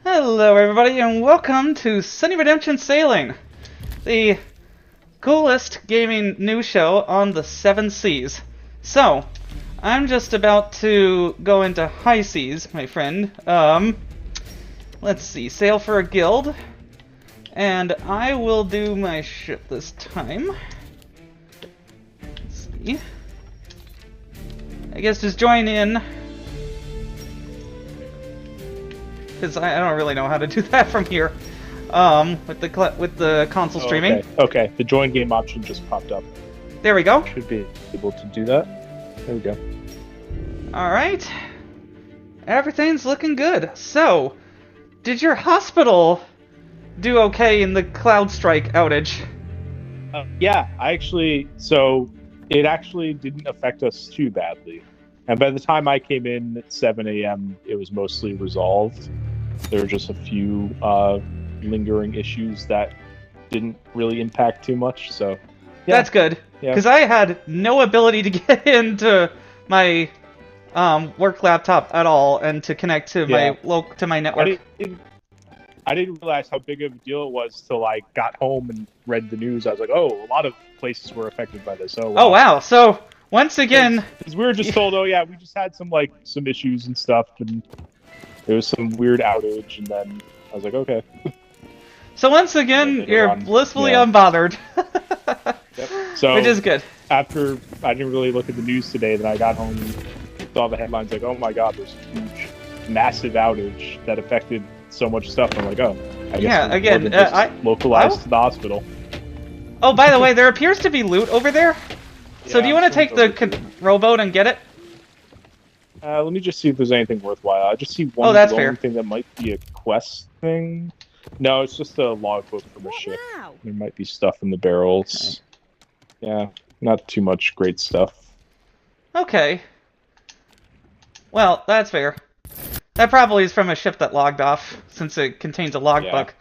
Hello everybody and welcome to SunnyRedemption Sailing, the coolest gaming news show on the 7 seas. So, I'm just about to go into high seas, my friend. Let's see, sail for a guild, and I will do my ship this time. Let's see. I guess just join in. Because I don't really know how to do that from here, with the console streaming. Okay, the join game option just popped up. There we go. Should be able to do that. There we go. Alright. Everything's looking good. So, did your hospital do okay in the CloudStrike outage? Yeah, it actually didn't affect us too badly. And by the time I came in at 7 a.m., it was mostly resolved. There were just a few lingering issues that didn't really impact too much, so... Yeah. That's good, because I had no ability to get into my work laptop at all and to connect to my network. I didn't realize how big of a deal it was till I got home and read the news. I was like, oh, a lot of places were affected by this. Oh, wow. So, once again... Because we were just told, oh yeah, we just had some issues and stuff, and there was some weird outage, and then I was like, okay. So once again, you're blissfully unbothered. Yep. So which is good. After I didn't really look at the news today, then I got home and saw the headlines like, oh my god, there's a huge, massive outage that affected so much stuff. I'm like, oh, I guess again, I localized to the hospital. Oh, by the way, there appears to be loot over there. So do you want to take the rowboat and get it? Let me just see if there's anything worthwhile. I just see one thing that might be a quest thing. No, it's just a logbook from a ship. There might be stuff in the barrels. Okay. Yeah, not too much great stuff. Okay. Well, that's fair. That probably is from a ship that logged off, since it contains a logbook.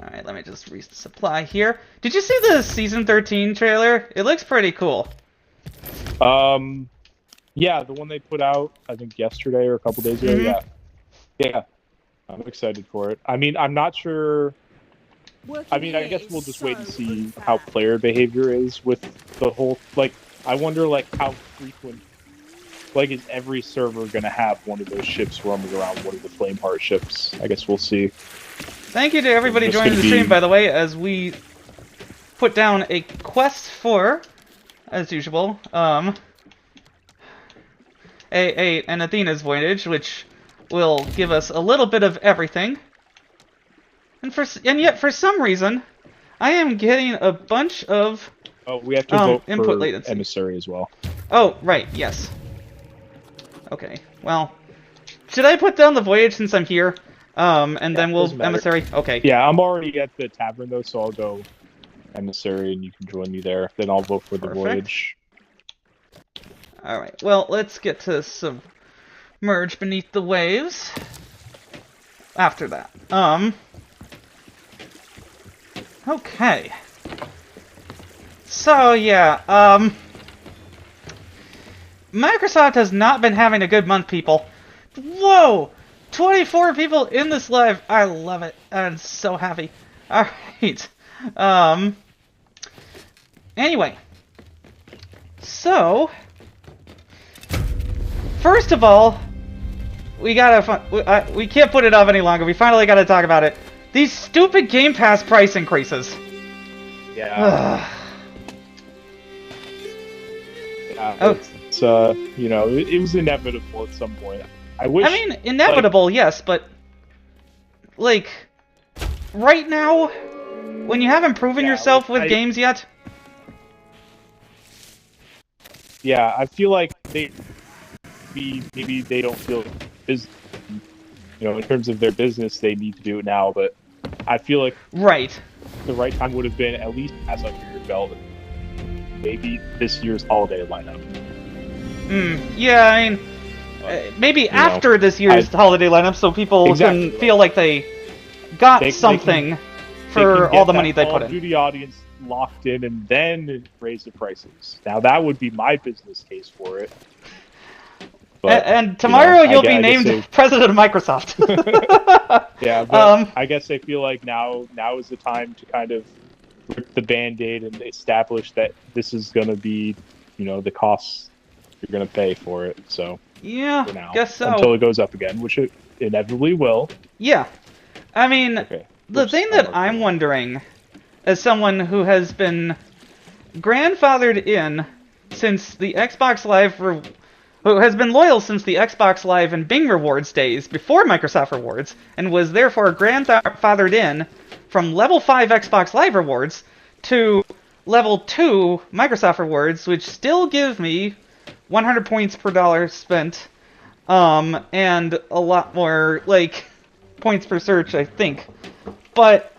Alright, let me just resupply here. Did you see the Season 13 trailer? It looks pretty cool. Yeah, the one they put out, I think yesterday or a couple days ago, Yeah, I'm excited for it. I mean, I'm not sure... I guess we'll just wait and see how player behavior is with the whole... I wonder, how frequent... is every server gonna have one of those ships roaming around, one of the Flameheart ships? I guess we'll see. Thank you to everybody joining the stream, by the way, as we put down a quest for, as usual, an Athena's voyage, which will give us a little bit of everything. And yet, for some reason, I am getting a bunch of we have to vote input for latency. emissary as well. Oh, right, yes. Okay, well, should I put down the voyage since I'm here? And then we'll emissary? Okay. Yeah, I'm already at the tavern, though, so I'll go emissary, and you can join me there. Then I'll vote for the voyage. Alright, well, let's get to submerge beneath the waves. After that. Okay. So, yeah, Microsoft has not been having a good month, people. Whoa! 24 people in this live. I love it. I'm so happy. Alright. Anyway. So... First of all, we can't put it off any longer. We finally gotta talk about it. These stupid Game Pass price increases. Yeah. It's, it was inevitable at some point. I mean, inevitable, yes, but... right now, when you haven't proven yourself with games yet... Yeah, I feel like maybe they don't feel in terms of their business, they need to do it now, but I feel like the right time would have been at least as under your belt, maybe this year's holiday lineup. Yeah, I mean, maybe after this year's holiday lineup, so people can feel like they got something for all the money they put in. Call of Duty audience locked in and then raise the prices. Now that would be my business case for it. But, and tomorrow you'll be I guess named president of Microsoft. Yeah, but I guess I feel like now is the time to kind of rip the Band-Aid and establish that this is going to be, the costs you're going to pay for it. So yeah, for now, guess so. until it goes up again, which it inevitably will. Yeah, I mean, Okay. the thing that I'm wondering, as someone who has been grandfathered in since the Xbox Live, who has been loyal since the Xbox Live and Bing Rewards days before Microsoft Rewards, and was therefore grandfathered in from level 5 Xbox Live Rewards to level 2 Microsoft Rewards, which still give me 100 points per dollar spent, and a lot more, like, points per search, I think. But,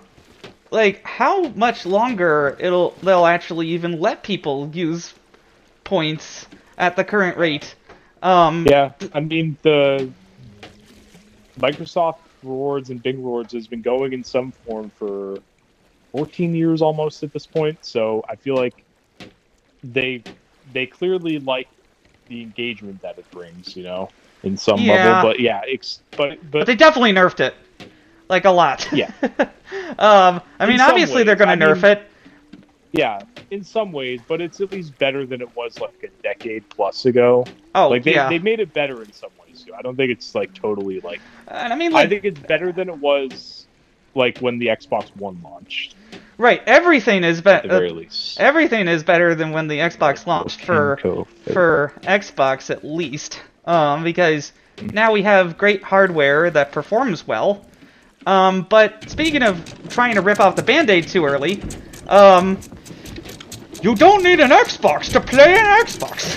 like, how much longer they'll actually even let people use points at the current rate? Yeah, I mean, the Microsoft Rewards and Bing Rewards has been going in some form for 14 years almost at this point, so I feel like they clearly like the engagement that it brings, in some level. But yeah, but they definitely nerfed it, like, a lot. Yeah. I mean, obviously they're going to nerf it. Yeah, in some ways, but it's at least better than it was like a decade plus ago. Oh, like yeah. They made it better in some ways too. I don't think it's like totally like. And I mean, like, I think it's better than it was like when the Xbox One launched. Right, everything is better. At the very least, everything is better than when the Xbox launched for Xbox at least, because now we have great hardware that performs well. But speaking of trying to rip off the Band-Aid too early, you don't need an Xbox to play an Xbox.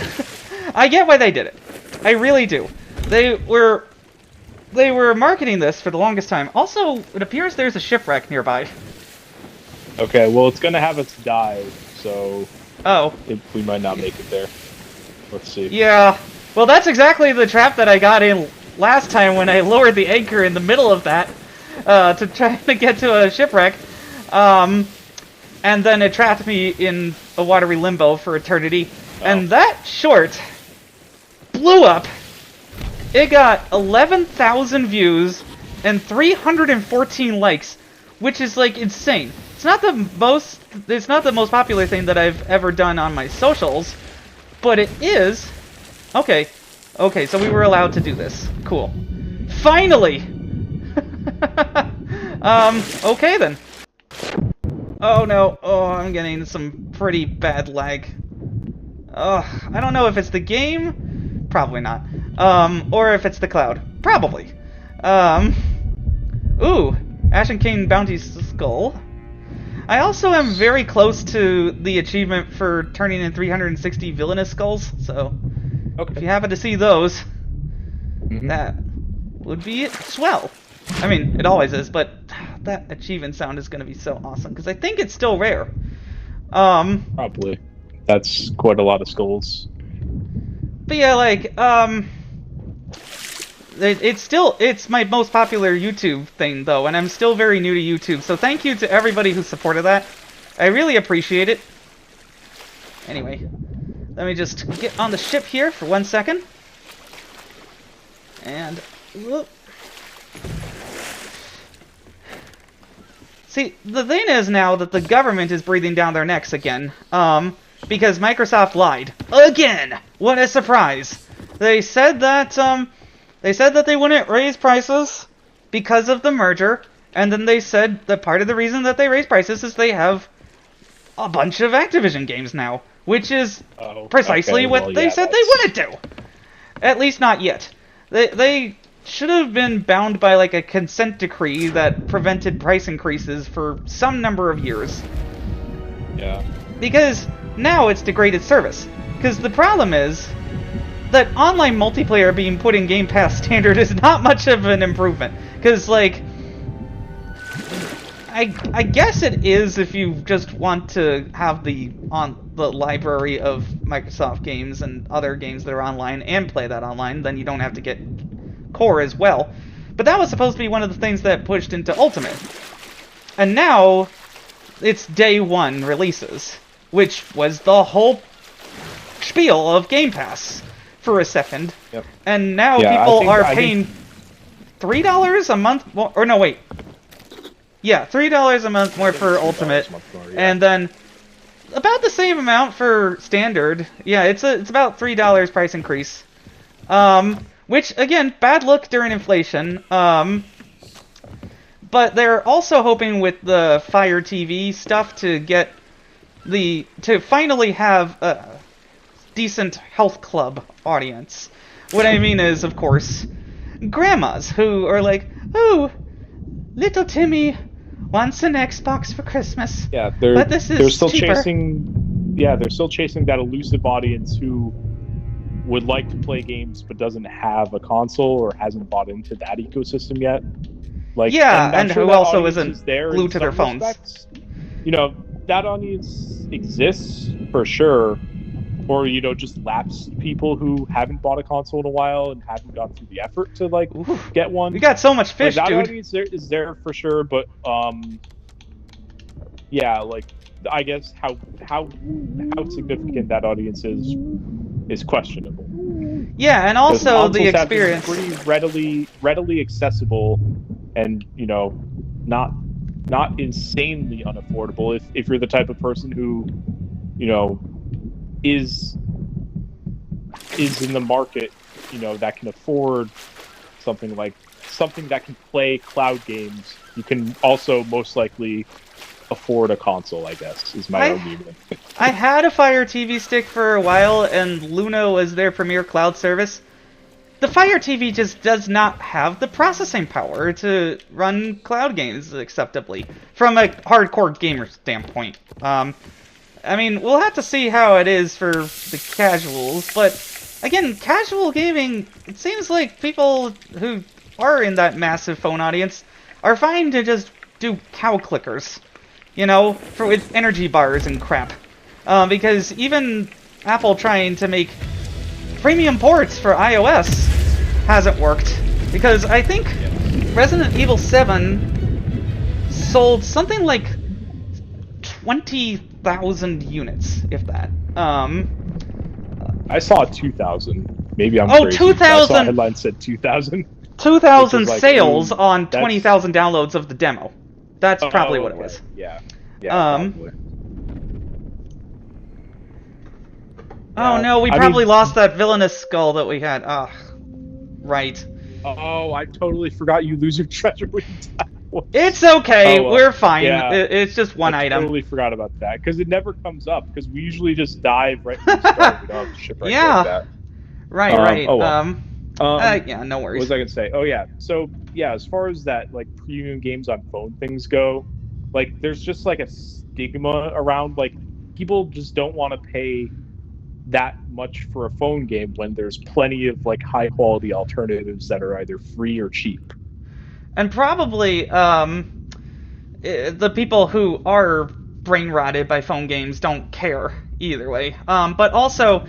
I get why they did it. I really do. They were marketing this for the longest time. Also, it appears there's a shipwreck nearby. Okay, well, it's gonna have its dive, so we might not make it there. Let's see. Yeah, well, that's exactly the trap that I got in last time when I lowered the anchor in the middle of that to try to get to a shipwreck. And then it trapped me in a watery limbo for eternity. Oh. And that short blew up. It got 11,000 views and 314 likes, which is, like, insane. It's not the most popular thing that I've ever done on my socials, but it is. Okay, so we were allowed to do this. Cool. Finally. Okay then. Oh no, I'm getting some pretty bad lag. I don't know if it's the game, probably not. Or if it's the cloud, probably. Ooh, Ashen King Bounty Skull. I also am very close to the achievement for turning in 360 villainous skulls, so if you happen to see those, that would be swell. I mean, it always is, but that achievement sound is going to be so awesome, because I think it's still rare. Probably. That's quite a lot of skulls. But yeah, like, it's my most popular YouTube thing, though, and I'm still very new to YouTube, so thank you to everybody who supported that. I really appreciate it. Anyway, let me just get on the ship here for 1 second. And, whoop. See, the thing is now that the government is breathing down their necks again, because Microsoft lied. Again! What a surprise! They said that they wouldn't raise prices because of the merger, and then they said that part of the reason that they raised prices is they have a bunch of Activision games now, which is precisely what they said they wouldn't do. At least not yet. They should have been bound by, like, a consent decree that prevented price increases for some number of years. Yeah. Because now it's degraded service. Because the problem is that online multiplayer being put in Game Pass standard is not much of an improvement. Because, like, I guess it is if you just want to have the library of Microsoft games and other games that are online and play that online, then you don't have to get Core as well. But that was supposed to be one of the things that pushed into Ultimate. And now it's day one releases, which was the whole spiel of Game Pass. for a second. Yep. And now Yeah, people are paying $3 a month, or no, wait. Yeah, $3 a month more for Ultimate, more, yeah. and then about the same amount for Standard. Yeah, it's about $3 price increase. Which again, bad luck during inflation. But they're also hoping with the Fire TV stuff to finally have a decent health club audience. What I mean is, of course, grandmas who are like, oh, little Timmy wants an Xbox for Christmas. Yeah, but this is they're still cheaper. they're still chasing that elusive audience who would like to play games but doesn't have a console or hasn't bought into that ecosystem yet. Like, yeah, and sure who also isn't glued to their phones. Respects. You know, that audience exists for sure. Or, you know, just lapsed people who haven't bought a console in a while and haven't gone through the effort to, like, get one. We got so much fish, like, that dude. audience is there for sure, but, yeah, like, I guess how significant that audience is questionable. Yeah, and also the experience pretty readily accessible, and you know, not insanely unaffordable. If you're the type of person who, you know, is in the market, you know, that can afford something that can play cloud games, you can also most likely afford a console, I guess, is my argument. I had a Fire TV stick for a while, and Luna was their premier cloud service. The Fire TV just does not have the processing power to run cloud games acceptably, from a hardcore gamer standpoint. I mean, we'll have to see how it is for the casuals, but again, casual gaming, it seems like people who are in that massive phone audience are fine to just do cow clickers. You know, with energy bars and crap. Because even Apple trying to make premium ports for iOS hasn't worked. Because I think Resident Evil 7 sold something like 20,000 units, if that. I saw 2,000. Maybe I'm crazy. 2,000! I saw a headline said 2,000. 2,000 sales on 20,000 downloads of the demo. That's probably what it was. Yeah. Probably. Oh no, we probably lost that villainous skull that we had. Right. Oh, I totally forgot you lose your treasure when you die. It's okay, we're fine. Yeah. It's just one item. I totally forgot about that, because it never comes up, because we usually just dive right from the start. We don't have to ship right like that. Right. Oh, well. Yeah, no worries. What was I gonna say? Oh yeah. So yeah, as far as that, like, premium games on phone things go, like, there's just like a stigma around, like, people just don't want to pay that much for a phone game when there's plenty of, like, high quality alternatives that are either free or cheap. And probably the people who are brain rotted by phone games don't care either way. But also,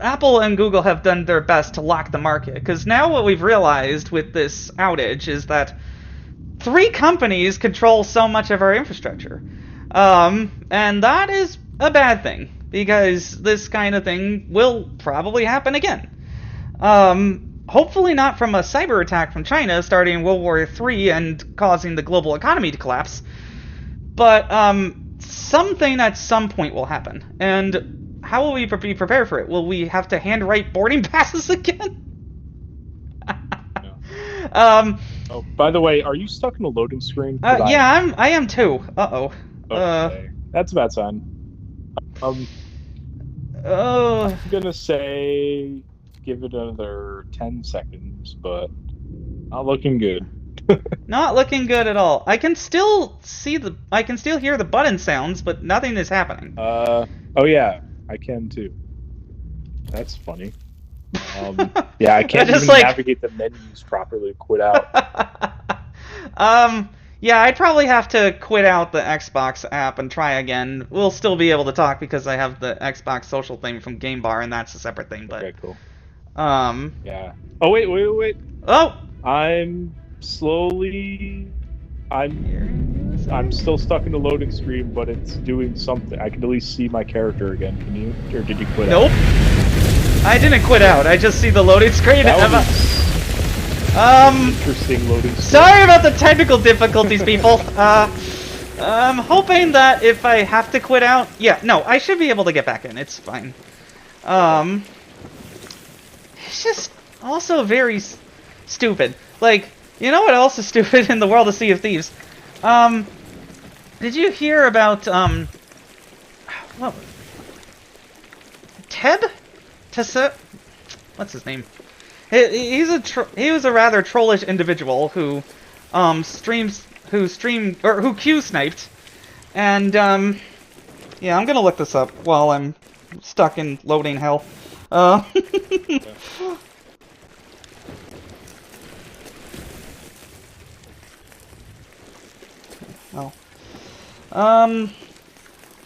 Apple and Google have done their best to lock the market, because now what we've realized with this outage is that 3 companies control so much of our infrastructure. And that is a bad thing, because this kind of thing will probably happen again. Hopefully not from a cyber attack from China starting World War III and causing the global economy to collapse, but something at some point will happen. And how will we be prepared for it? Will we have to handwrite boarding passes again? Oh, by the way, are you stuck in a loading screen? Yeah, I am too. Okay. That's a bad sign. I'm gonna say give it another 10 seconds, but not looking good. Not looking good at all. I can still hear the button sounds, but nothing is happening. Oh yeah, I can too. That's funny. Yeah, I can't even navigate the menus properly to quit out. Yeah, I'd probably have to quit out the Xbox app and try again. We'll still be able to talk because I have the Xbox social thing from Game Bar, and that's a separate thing. But okay, cool. Yeah. Oh wait. Oh. I'm still stuck in the loading screen, but it's doing something. I can at least see my character again. Can you? Or did you quit? Nope. Out? I didn't quit out. I just see the loading screen. That was interesting loading screen. Sorry about the technical difficulties, people. I'm hoping that if I have to quit out... Yeah, no, I should be able to get back in. It's fine. It's just also very stupid. Like, you know what else is stupid in the world of Sea of Thieves? Did you hear about, what? Theb? What's his name? He was a rather trollish individual who who Q sniped, and yeah, I'm gonna look this up while I'm stuck in loading hell. Oh.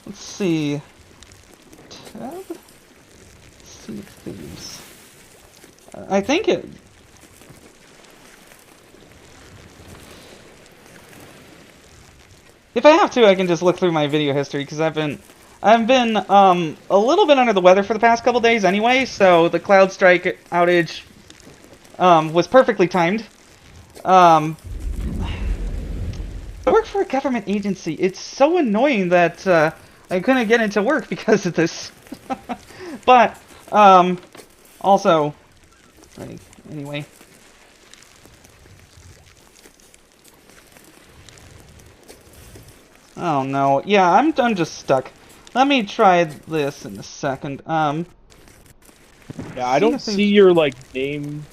Let's see. Tab? Sea of Thieves. I think it... If I have to, I can just look through my video history, because I've been a little bit under the weather for the past couple days anyway, so the CloudStrike outage was perfectly timed. I work for a government agency. It's so annoying that I couldn't get into work because of this. But also, anyway. Oh no. Yeah, I'm just stuck. Let me try this in a second. Yeah, I don't see your like name.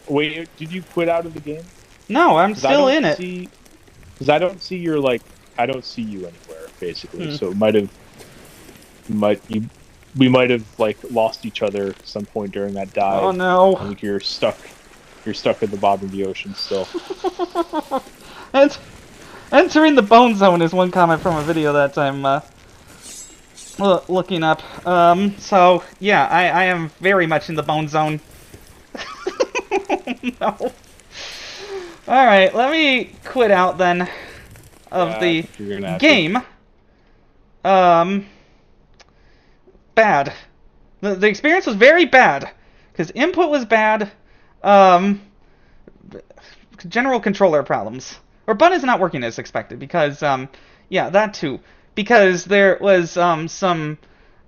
Wait, did you quit out of the game? No, I'm still in it. Because I don't see your like. I don't see you anywhere basically. So it we might have like lost each other at some point during that dive. Oh no! I think you're stuck. You're stuck at the bottom of the ocean still. And entering the bone zone is one comment from a video that I'm looking up. So yeah, I am very much in the bone zone. No. All right, let me quit out then of the game. Bad. The experience was very bad because input was bad. General controller problems. Or button is not working as expected because yeah, that too. Because there was some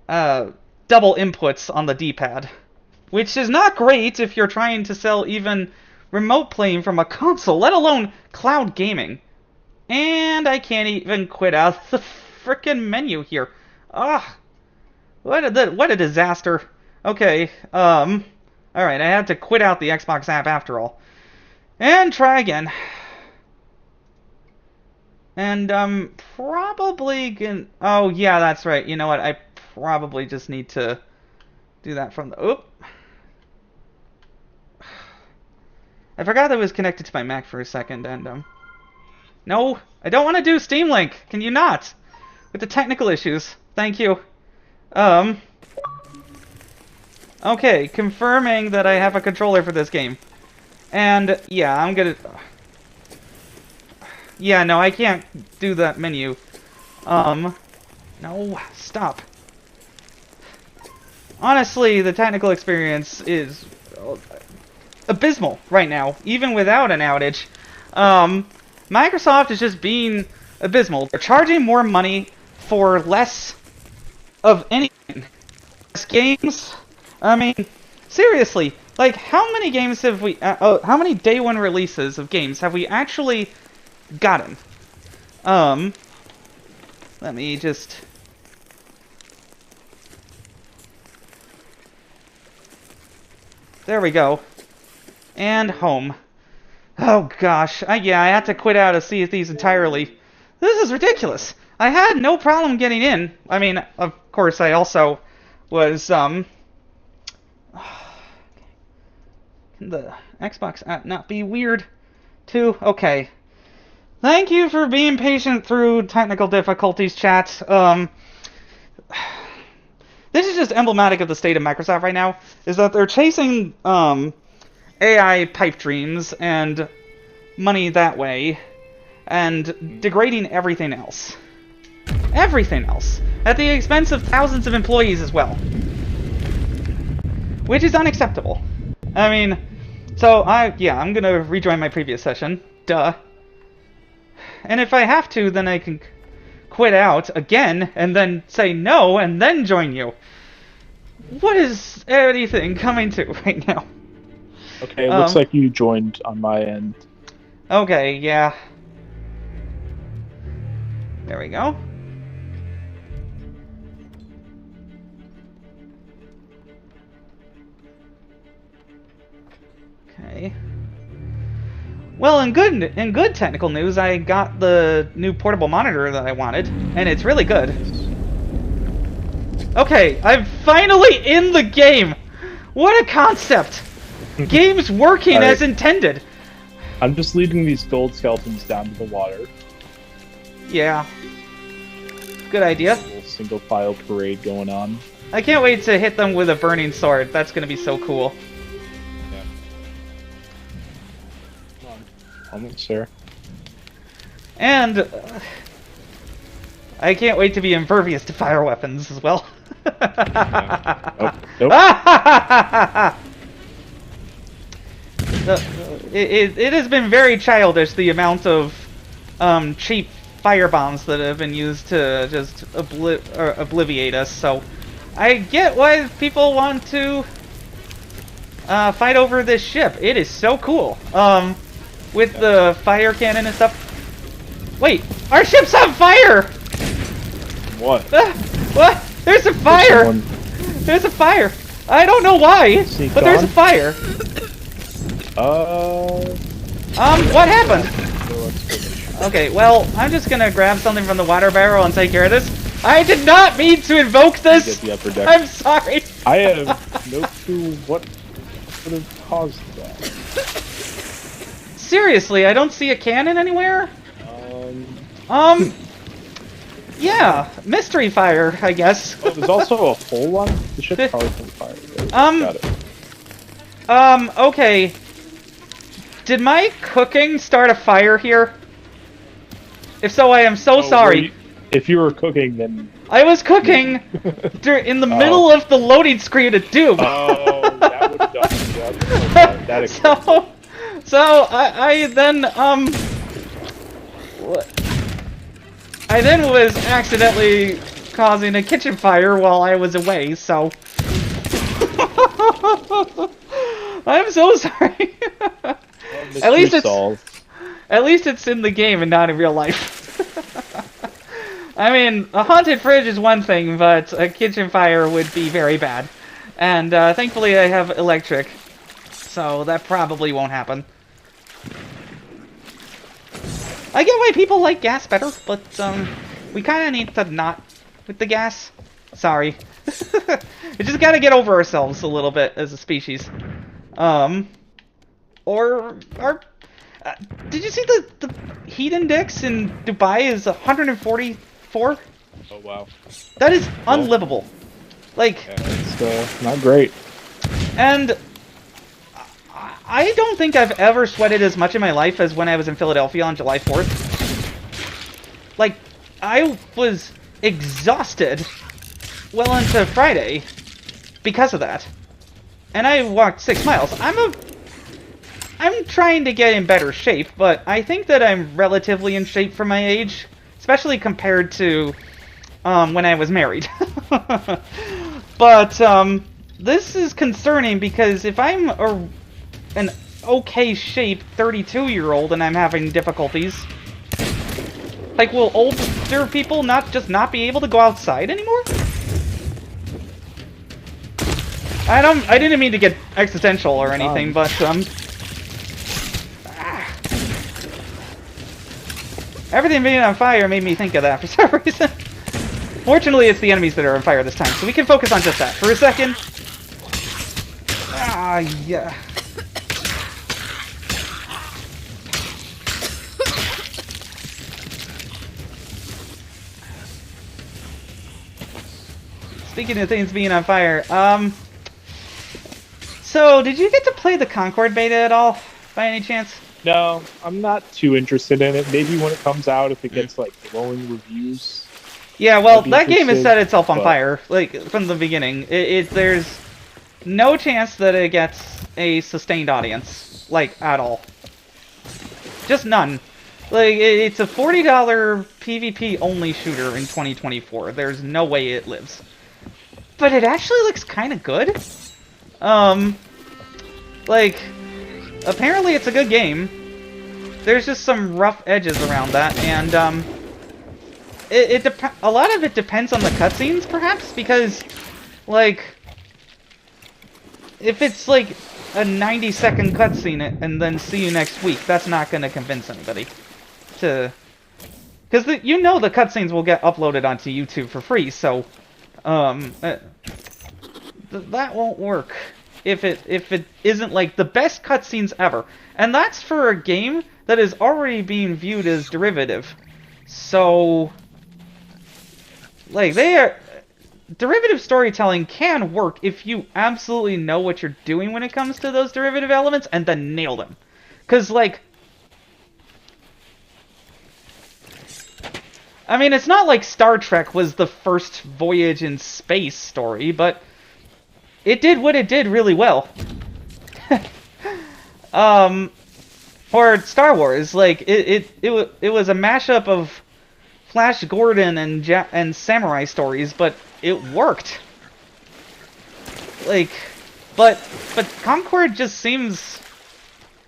double inputs on the D-pad, which is not great if you're trying to sell even remote playing from a console, let alone cloud gaming. And I can't even quit out the frickin' menu here. Ah, what a disaster. Okay, all right, I had to quit out the Xbox app after all, and try again. And probably can. Oh yeah, that's right. You know what? I probably just need to do that from the. Oop. I forgot that it was connected to my Mac for a second, and no, I don't want to do Steam Link. Can you not? With the technical issues. Thank you. Okay, confirming that I have a controller for this game. And yeah, I'm gonna. Yeah, no, I can't do that menu. No, stop. Honestly, the technical experience is abysmal right now, even without an outage. Microsoft is just being abysmal. They're charging more money for less of anything. Less games. I mean, seriously, like how many games have we? How many day one releases of games have we actually gotten? Let me just. There we go. And home. Oh gosh, yeah, I had to quit out of Sea of Thieves entirely. This is ridiculous. I had no problem getting in. I mean, of course, I also was, Can the Xbox app not be weird, too? Okay. Thank you for being patient through technical difficulties, chat. This is just emblematic of the state of Microsoft right now, is that they're chasing, AI pipe dreams and money that way, and degrading everything else. Everything else. At the expense of thousands of employees as well. which is unacceptable. I mean, I'm gonna rejoin my previous session. Duh. And if I have to, then I can quit out again, and then say no, and then join you. What is anything coming to right now? Okay, it looks like you joined on my end. Okay, yeah. There we go. Okay. Well, in good technical news, I got the new portable monitor that I wanted, and it's really good. Okay, I'm finally in the game! What a concept! Game's working as intended! I'm just leading these gold skeletons down to the water. Yeah. Good idea. A little single file parade going on. I can't wait to hit them with a burning sword. That's gonna be so cool. Yeah. Almost there. And I can't wait to be impervious to fire weapons as well. Yeah. Nope. It has been very childish, the amount of cheap fire bombs that have been used to just obliviate us. So I get why people want to fight over this ship. It is so cool. With the fire cannon and stuff. Wait, our ship's on fire! What? What? There's a fire! There's a fire! I don't know why, but there's a fire. What happened? Okay, well, I'm just gonna grab something from the water barrel and take care of this. I did not mean to invoke this! Get the upper deck. I'm sorry! I have no clue what would have caused that. Seriously, I don't see a cannon anywhere? Yeah, mystery fire, I guess. Oh, there's also a hole on the ship. Probably from fire. Got it. Okay. Did my cooking start a fire here? If so, I am so sorry. If you were cooking, then... I was cooking in the middle of the loading screen at Doom. Oh, that would have done it. That explains it. So, I then was accidentally causing a kitchen fire while I was away, so... I'm so sorry. At least it's in the game and not in real life. I mean, a haunted fridge is one thing, but a kitchen fire would be very bad. And thankfully I have electric, so that probably won't happen. I get why people like gas better, but we kind of need to not with the gas. Sorry. We just gotta get over ourselves a little bit as a species. Did you see the heat index in Dubai is 144? Oh wow. That is unlivable. Like, yeah, it's not great. And I don't think I've ever sweated as much in my life as when I was in Philadelphia on July 4th. Like, I was exhausted well into Friday because of that. And I walked 6 miles. I'm trying to get in better shape, but I think that I'm relatively in shape for my age, especially compared to when I was married. But this is concerning because if I'm an okay shape 32-year-old and I'm having difficulties, like, will older people not be able to go outside anymore? I didn't mean to get existential or anything, but everything being on fire made me think of that for some reason. Fortunately, it's the enemies that are on fire this time, so we can focus on just that for a second. Ah, yeah. Speaking of things being on fire, so did you get to play the Concord beta at all, by any chance? No, I'm not too interested in it. Maybe when it comes out, if it gets like glowing reviews. Yeah, well, that game has set itself on fire, like, from the beginning. There's no chance that it gets a sustained audience, like, at all. Just none. Like, it's a $40 PvP only shooter in 2024. There's no way it lives. But it actually looks kind of good. Like, apparently it's a good game. There's just some rough edges around that, and, a lot of it depends on the cutscenes, perhaps, because, like, if it's, like, a 90-second cutscene and then see you next week, that's not going to convince anybody to... Because, you know, the cutscenes will get uploaded onto YouTube for free, so, that won't work if it isn't, like, the best cutscenes ever. And that's for a game that is already being viewed as derivative. So, like, derivative storytelling can work if you absolutely know what you're doing when it comes to those derivative elements and then nail them. Because, like, I mean, it's not like Star Trek was the first voyage in space story, but it did what it did really well. Or Star Wars, like, it was a mashup of Flash Gordon and samurai stories, but it worked. Like, but Concord just seems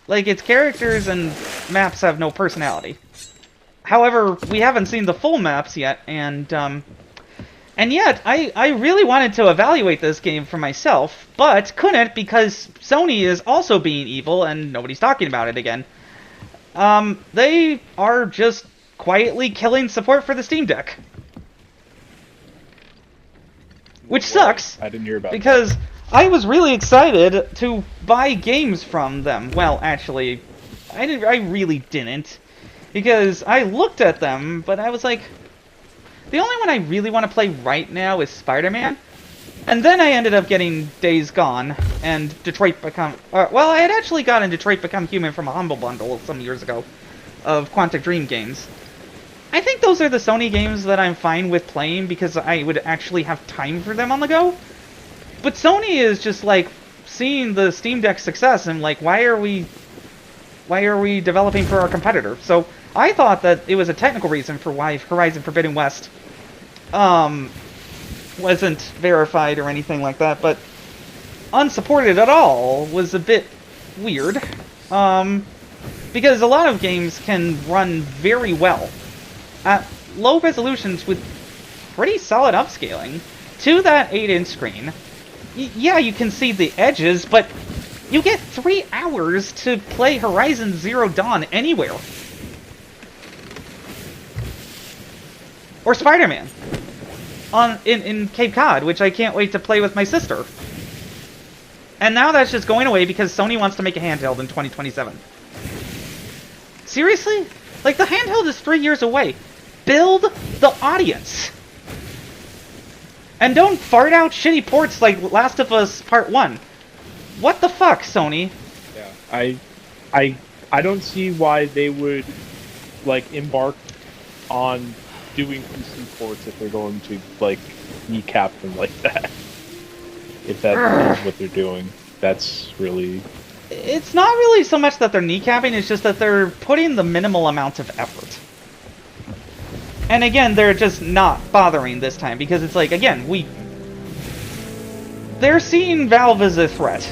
like its characters and maps have no personality. However, we haven't seen the full maps yet, and yet I really wanted to evaluate this game for myself, but couldn't because Sony is also being evil and nobody's talking about it again. They are just quietly killing support for the Steam Deck. Which sucks. I didn't hear about because that. I was really excited to buy games from them. Well, actually, I really didn't. Because I looked at them, but I was like, the only one I really want to play right now is Spider-Man. And then I ended up getting Days Gone and Detroit Become... well, I had actually gotten Detroit Become Human from a Humble Bundle some years ago of Quantic Dream games. I think those are the Sony games that I'm fine with playing because I would actually have time for them on the go. But Sony is just, like, seeing the Steam Deck success and, like, why are we developing for our competitor? So I thought that it was a technical reason for why Horizon Forbidden West wasn't verified or anything like that, but unsupported at all was a bit weird. Because a lot of games can run very well at low resolutions with pretty solid upscaling to that 8-inch screen. Yeah, you can see the edges, but you get 3 hours to play Horizon Zero Dawn anywhere. Or Spider-Man in Cape Cod, which I can't wait to play with my sister. And now that's just going away because Sony wants to make a handheld in 2027. Seriously? Like, the handheld is 3 years away. Build the audience. And don't fart out shitty ports like Last of Us Part 1. What the fuck, Sony? Yeah, I don't see why they would, like, embark on doing PC ports if they're going to, like, kneecap them like that. If that is what they're doing. That's really... It's not really so much that they're kneecapping, it's just that they're putting the minimal amount of effort. And again, they're just not bothering this time, because it's like, again, they're seeing Valve as a threat,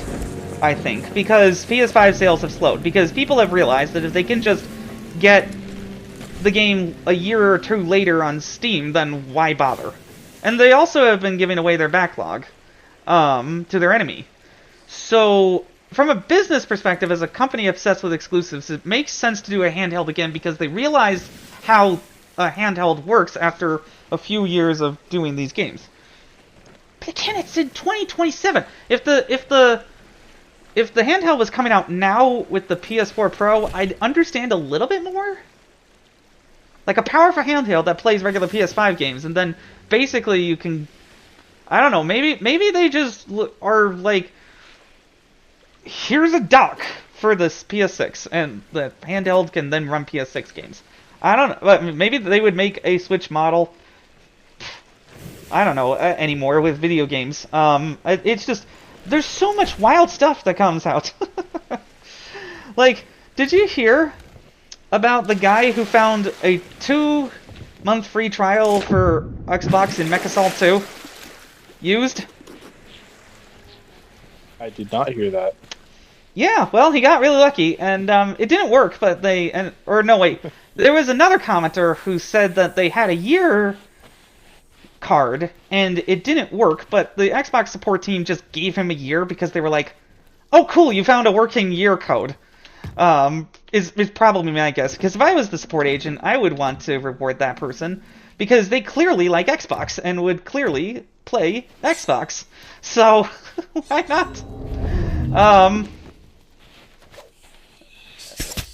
I think, because PS5 sales have slowed, because people have realized that if they can just get the game a year or two later on Steam, then why bother? And they also have been giving away their backlog to their enemy. So, from a business perspective, as a company obsessed with exclusives, it makes sense to do a handheld again, because they realize how a handheld works after a few years of doing these games. But again, it's in 2027. If the handheld was coming out now with the PS4 Pro, I'd understand a little bit more. Like a powerful handheld that plays regular PS5 games, and then basically you can, I don't know, maybe they just are like, here's a dock for this PS6, and the handheld can then run PS6 games. I don't know, but maybe they would make a Switch model, I don't know, anymore with video games. It's just, there's so much wild stuff that comes out. Like, did you hear about the guy who found a 2-month free trial for Xbox in MechAssault 2 used? I did not hear that. Yeah, well, he got really lucky, and it didn't work, but or no, wait. There was another commenter who said that they had a year card, and it didn't work, but the Xbox support team just gave him a year because they were like, oh, cool, you found a working year code. Is probably my guess, because if I was the support agent, I would want to reward that person, because they clearly like Xbox, and would clearly play Xbox. So, why not?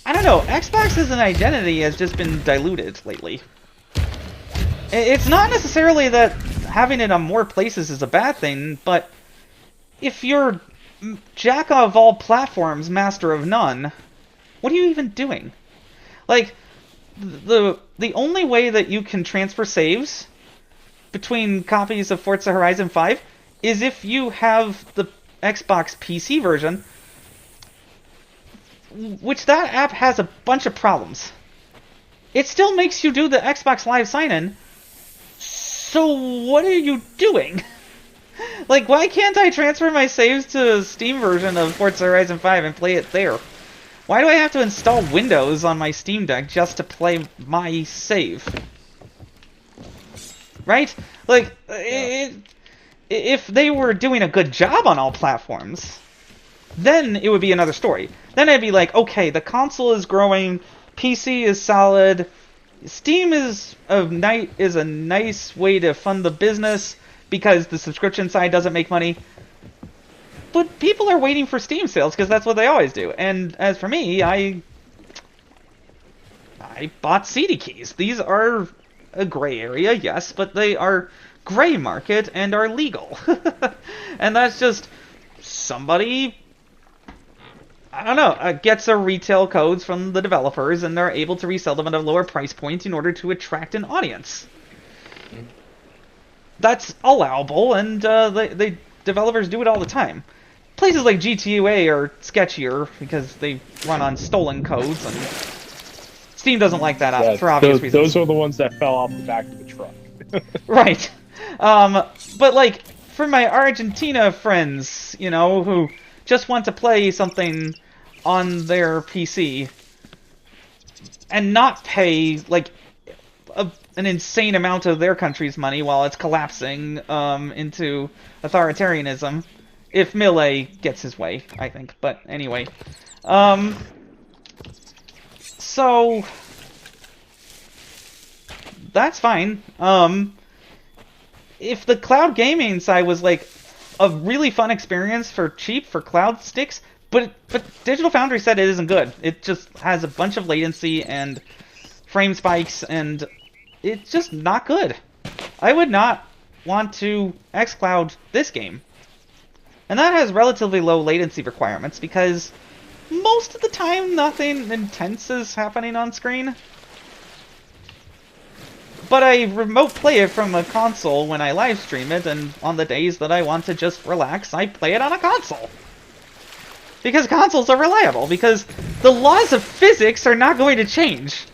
I don't know, Xbox as an identity has just been diluted lately. It's not necessarily that having it on more places is a bad thing, but if you're jack of all platforms, master of none, what are you even doing? Like, the only way that you can transfer saves between copies of Forza Horizon 5 is if you have the Xbox PC version, which that app has a bunch of problems. It still makes you do the Xbox Live sign-in, so what are you doing? Like, why can't I transfer my saves to a Steam version of Forza Horizon 5 and play it there? Why do I have to install Windows on my Steam Deck just to play my save? Right? Like, if they were doing a good job on all platforms, then it would be another story. Then I'd be like, okay, the console is growing, PC is solid, Steam is a nice way to fund the business because the subscription side doesn't make money. But people are waiting for Steam sales because that's what they always do. And as for me, I bought CD keys. These are a gray area, yes, but they are gray market and are legal. And that's just somebody, I don't know, gets their retail codes from the developers and they're able to resell them at a lower price point in order to attract an audience. That's allowable, and they developers do it all the time. Places like GTA are sketchier because they run on stolen codes, and Steam doesn't like that for obvious reasons. Those are the ones that fell off the back of the truck. Right. But like, for my Argentina friends, you know, who just want to play something on their PC and not pay, like, an insane amount of their country's money while it's collapsing into authoritarianism, if Millet gets his way, I think. But anyway, so that's fine. If the cloud gaming side was like a really fun experience for cheap for cloud sticks, but Digital Foundry said it isn't good. It just has a bunch of latency and frame spikes, and it's just not good. I would not want to xCloud this game. And that has relatively low latency requirements because most of the time nothing intense is happening on screen. But I remote play it from a console when I live stream it, and on the days that I want to just relax, I play it on a console. Because consoles are reliable, because the laws of physics are not going to change.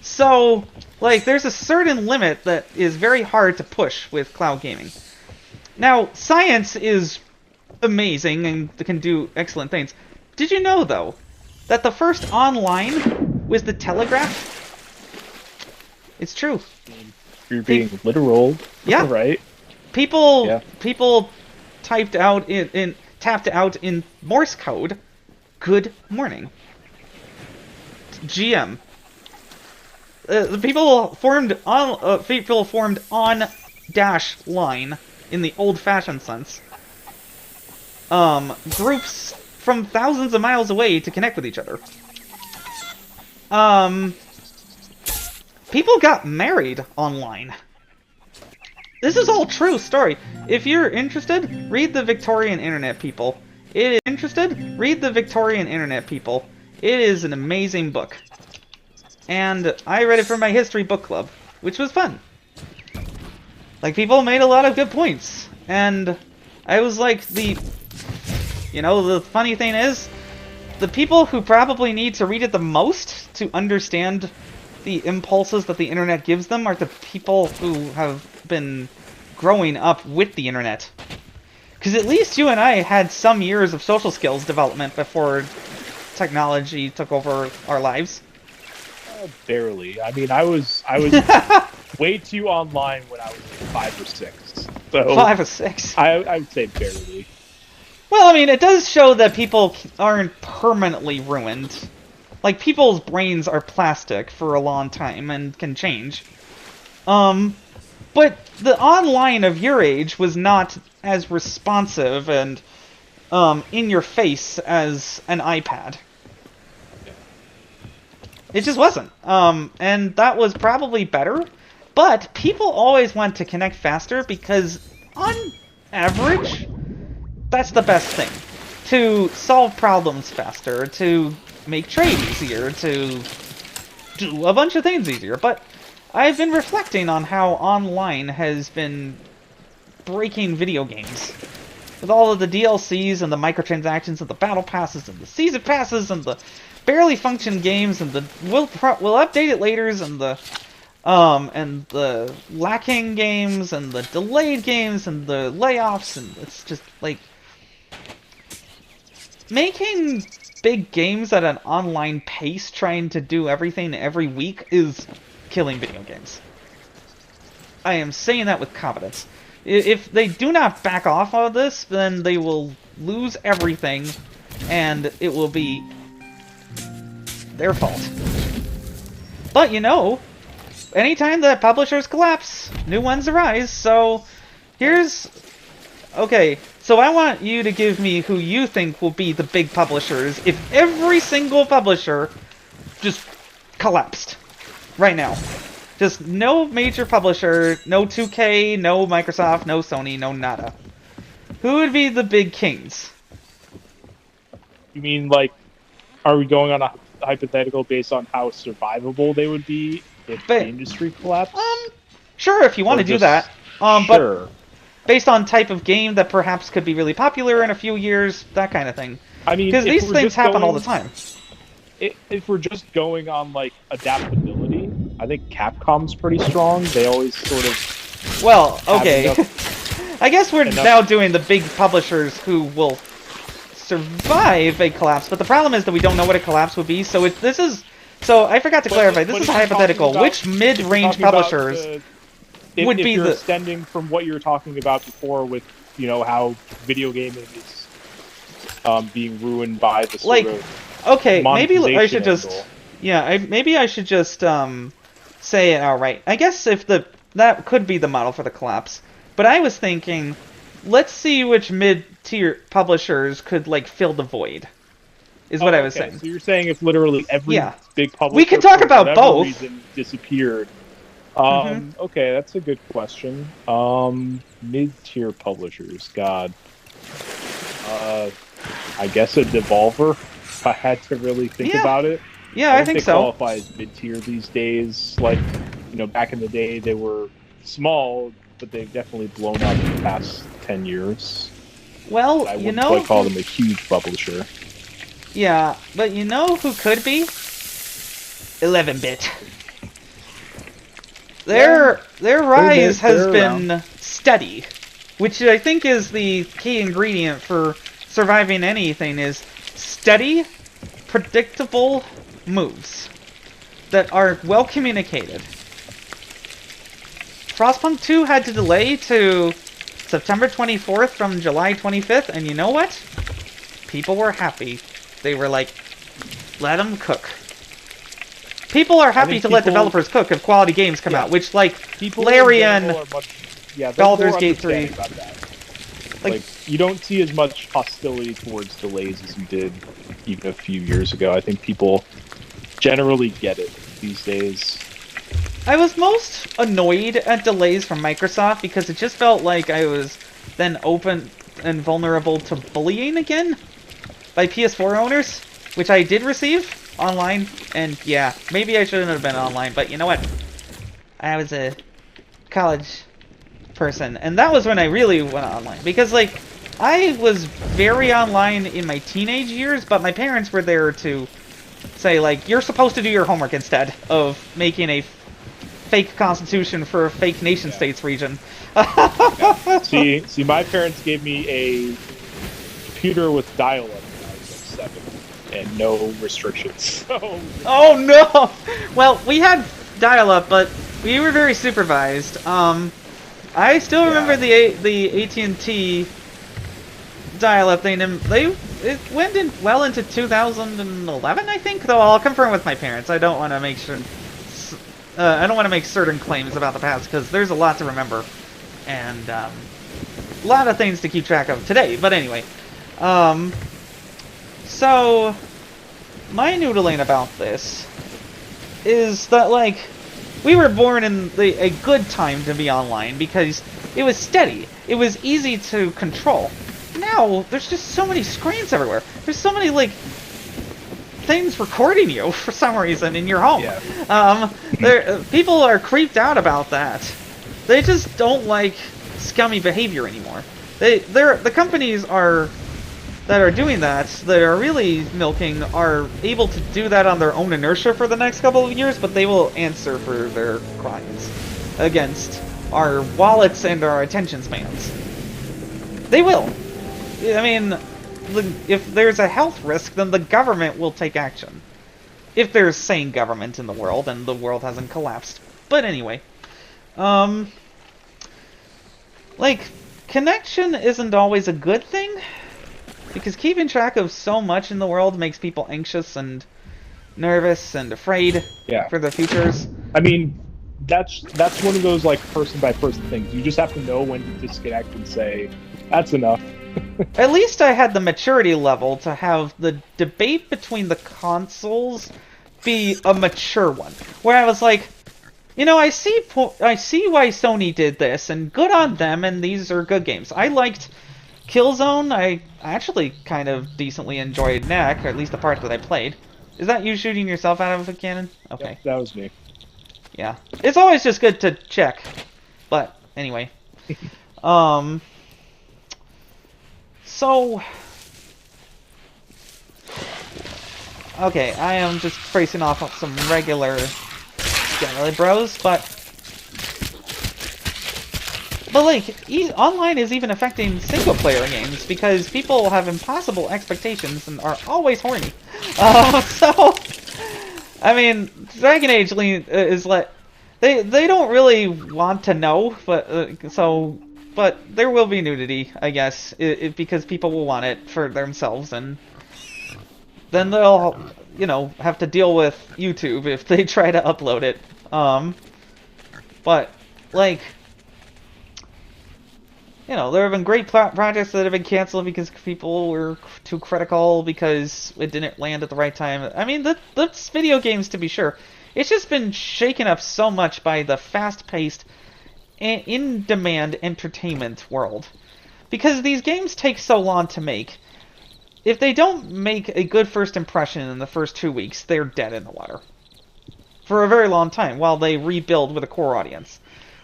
So, like, there's a certain limit that is very hard to push with cloud gaming. Now, science is amazing and can do excellent things. Did you know, though, that the first online was the telegraph? It's true. You're being literal. Yeah. Right? People tapped out in Morse code, good morning. GM. The people formed on dash line in the old-fashioned sense. Groups from thousands of miles away to connect with each other. People got married online. This is all true story. If you're interested, read the Victorian Internet, people. It is an amazing book. And I read it for my history book club, which was fun. Like, people made a lot of good points. And I was like you know, the funny thing is, the people who probably need to read it the most to understand the impulses that the internet gives them are the people who have been growing up with the internet. Because at least you and I had some years of social skills development before technology took over our lives. Barely. I mean, I was way too online when I was like 5 or 6. So 5 or 6. I would say barely. Well, I mean, it does show that people aren't permanently ruined. Like, people's brains are plastic for a long time and can change. But the online of your age was not as responsive and in your face as an iPad. It just wasn't. And that was probably better. But people always want to connect faster because, on average, that's the best thing. To solve problems faster, to make trade easier, to do a bunch of things easier. But I've been reflecting on how online has been breaking video games. With all of the DLCs and the microtransactions and the battle passes and the season passes and the barely function games and the we'll update it laters and the lacking games and the delayed games and the layoffs, and it's just like making big games at an online pace trying to do everything every week is killing video games. I am saying that with confidence. If they do not back off of this, then they will lose everything, and it will be their fault. But, you know, anytime that publishers collapse, new ones arise, so here's... Okay, so I want you to give me who you think will be the big publishers if every single publisher just collapsed right now. Just no major publisher, no 2K, no Microsoft, no Sony, no nada. Who would be the big kings? You mean, like, are we going on a hypothetical based on how survivable they would be if the industry collapsed? Sure, if you want to do that. Sure. But based on type of game that perhaps could be really popular in a few years, that kind of thing. I mean, because these things happen all the time. If we're just going on, like, adaptability, I think Capcom's pretty strong. They always sort of... Well, okay. I guess we're now doing the big publishers who will survive a collapse, but the problem is that we don't know what a collapse would be, so this is... So, I forgot to clarify, this is a hypothetical. Which mid-range publishers would be if you're the... extending from what you were talking about before with, you know, how video gaming is being ruined by the sort of... Okay, maybe I should just... angle. Yeah, maybe I should just say it outright. I guess if that could be the model for the collapse. But I was thinking, let's see which mid-tier publishers could, like, fill the void. Is what I was saying. So you're saying if literally every big publisher we can talk for about whatever both. reason disappeared. Okay, that's a good question. Mid-tier publishers, God. I guess a Devolver, if I had to really think about it. Yeah, I think they qualify as mid-tier these days. Like, you know, back in the day, they were small, but they've definitely blown up in the past 10 years. Well, I wouldn't quite call them a huge publisher. Yeah, but you know who could be? 11-bit. Their rise has been steady, which I think is the key ingredient for surviving anything, is steady, predictable moves that are well communicated. Frostpunk 2 had to delay to September 24th from July 25th, and you know what? People were happy. They were like, let them cook. People are happy to let developers cook if quality games come out, which, like, Larian, Baldur's Gate 3. About that. Like, you don't see as much hostility towards delays as you did even a few years ago. I think people generally get it these days. I was most annoyed at delays from Microsoft because it just felt like I was then open and vulnerable to bullying again by PS4 owners, which I did receive online, and yeah, maybe I shouldn't have been online, but you know what? I was a college person, and that was when I really went online, because, like, I was very online in my teenage years, but my parents were there to say, like, you're supposed to do your homework instead of making a fake constitution for a fake nation-states region. Yeah. See, my parents gave me a computer with dial-up when I was like 7, and no restrictions. So. Oh no! Well, we had dial-up, but we were very supervised. I still remember the AT&T dial-up thing, and it went in well into 2011, I think. Though I'll confirm with my parents. I don't want to make sure. I don't want to make certain claims about the past because there's a lot to remember, and a lot of things to keep track of today. But anyway, so my noodling about this is that, like, we were born in a good time to be online because it was steady. It was easy to control. Now, there's just so many screens everywhere. There's so many, like, things recording you for some reason in your home. Yeah. People are creeped out about that. They just don't like scummy behavior anymore. The companies that are doing that are really milking, are able to do that on their own inertia for the next couple of years, but they will answer for their crimes against our wallets and our attention spans. They will. I mean, if there's a health risk, then the government will take action. If there's sane government in the world, and the world hasn't collapsed. But anyway. Like, connection isn't always a good thing, because keeping track of so much in the world makes people anxious and nervous and afraid for the futures. I mean, that's one of those, like, person-by-person things. You just have to know when to disconnect and say, that's enough. At least I had the maturity level to have the debate between the consoles be a mature one, where I was like, you know, I see why Sony did this, and good on them, and these are good games. I liked Killzone. I actually kind of decently enjoyed Knack, or at least the part that I played. Is that you shooting yourself out of a cannon? Okay. Yep, that was me. Yeah. It's always just good to check. But, anyway. So... Okay, I am just tracing off some regular bros, but like, online is even affecting single-player games, because people have impossible expectations and are always horny. So, I mean, Dragon Age is like, they don't really want to know, but but there will be nudity, I guess, because people will want it for themselves, and then they'll, you know, have to deal with YouTube if they try to upload it. But, like, you know, there have been great projects that have been canceled because people were too critical because it didn't land at the right time. I mean, that's video games, to be sure. It's just been shaken up so much by the fast-paced, in-demand entertainment world. Because these games take so long to make. If they don't make a good first impression in the first 2 weeks, they're dead in the water. For a very long time, while they rebuild with a core audience.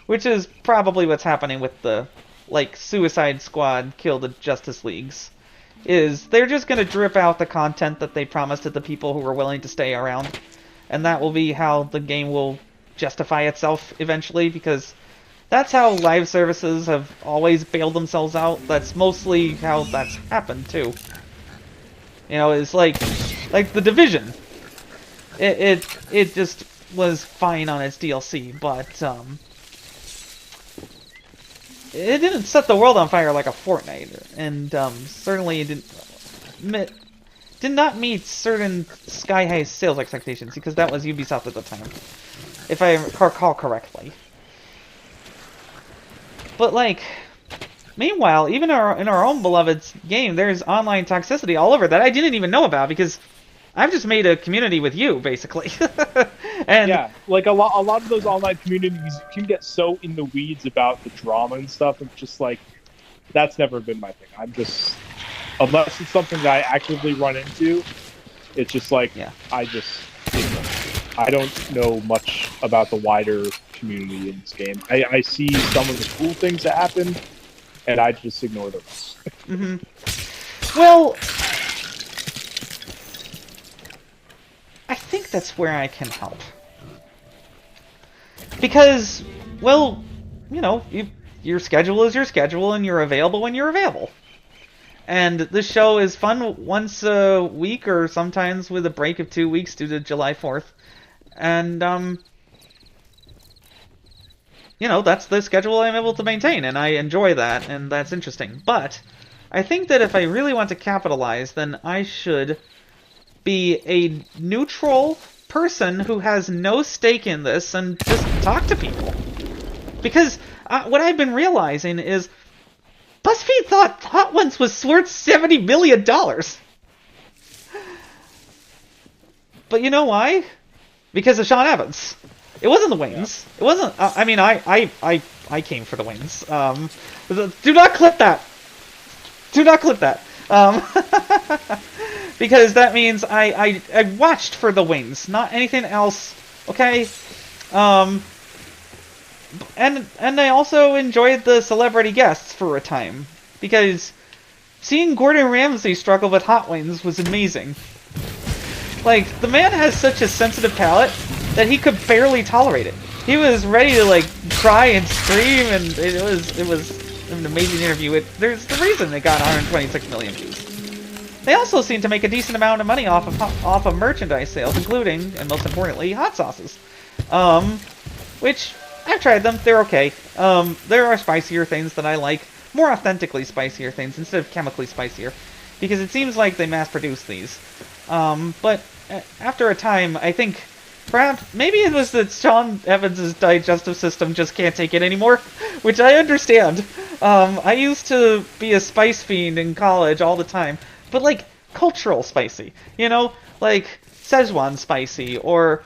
Which is probably what's happening with the, like, Suicide Squad Kill the Justice Leagues. Is they're just going to drip out the content that they promised to the people who are willing to stay around. And that will be how the game will justify itself eventually, because that's how live services have always bailed themselves out. That's mostly how that's happened, too. You know, it's like The Division. It just was fine on its DLC, but it didn't set the world on fire like a Fortnite, and certainly did not meet certain sky-high sales expectations, because that was Ubisoft at the time, if I recall correctly. But, like, meanwhile, even in our own beloved game, there's online toxicity all over that I didn't even know about, because I've just made a community with you, basically. And yeah, like a lot of those online communities can get so in the weeds about the drama and stuff. It's just like, that's never been my thing. I'm just, unless it's something that I actively run into, it's just like, I don't know much about the wider community in this game. I see some of the cool things that happen, and I just ignore the rest. Well, I think that's where I can help. Because, well, you know, your schedule is your schedule, and you're available when you're available. And this show is fun once a week, or sometimes with a break of 2 weeks due to July 4th. And, you know, that's the schedule I'm able to maintain, and I enjoy that, and that's interesting. But I think that if I really want to capitalize, then I should be a neutral person who has no stake in this and just talk to people. Because what I've been realizing is BuzzFeed thought Hot Ones was worth $70 million. But you know why? Because of Sean Evans. It wasn't the wings. It wasn't. I mean, I came for the wings. Do not clip that. Do not clip that. Because that means I watched for the wings, not anything else. Okay. And I also enjoyed the celebrity guests for a time, because seeing Gordon Ramsay struggle with hot wings was amazing. Like, the man has such a sensitive palate that he could barely tolerate it. He was ready to, like, cry and scream, and it was an amazing interview. There's the reason it got 126 million views. They also seem to make a decent amount of money off of merchandise sales, including, and most importantly, hot sauces. Which, I've tried them, they're okay. There are spicier things that I like, more authentically spicier things instead of chemically spicier, because it seems like they mass-produce these. But after a time, I think perhaps maybe it was that Sean Evans' digestive system just can't take it anymore, which I understand. I used to be a spice fiend in college all the time, but like cultural spicy, you know, like Szechuan spicy, or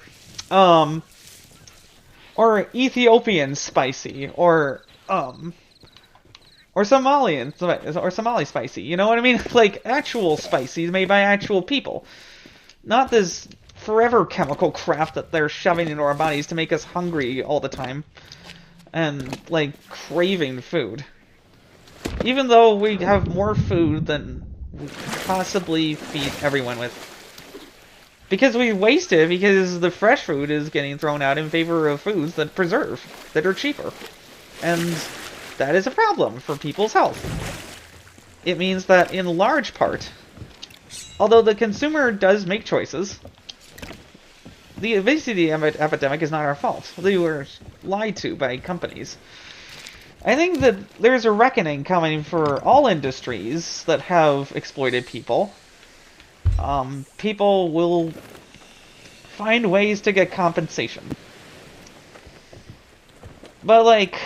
Ethiopian spicy, or Somali spicy, you know what I mean? Like, actual spicy made by actual people. Not this forever chemical crap that they're shoving into our bodies to make us hungry all the time. And, like, craving food. Even though we have more food than we could possibly feed everyone with. Because we waste it, because the fresh food is getting thrown out in favor of foods that preserve, that are cheaper. And that is a problem for people's health. It means that, in large part, although the consumer does make choices, the obesity epidemic is not our fault. They were lied to by companies. I think that there's a reckoning coming for all industries that have exploited people. People will find ways to get compensation. But, like,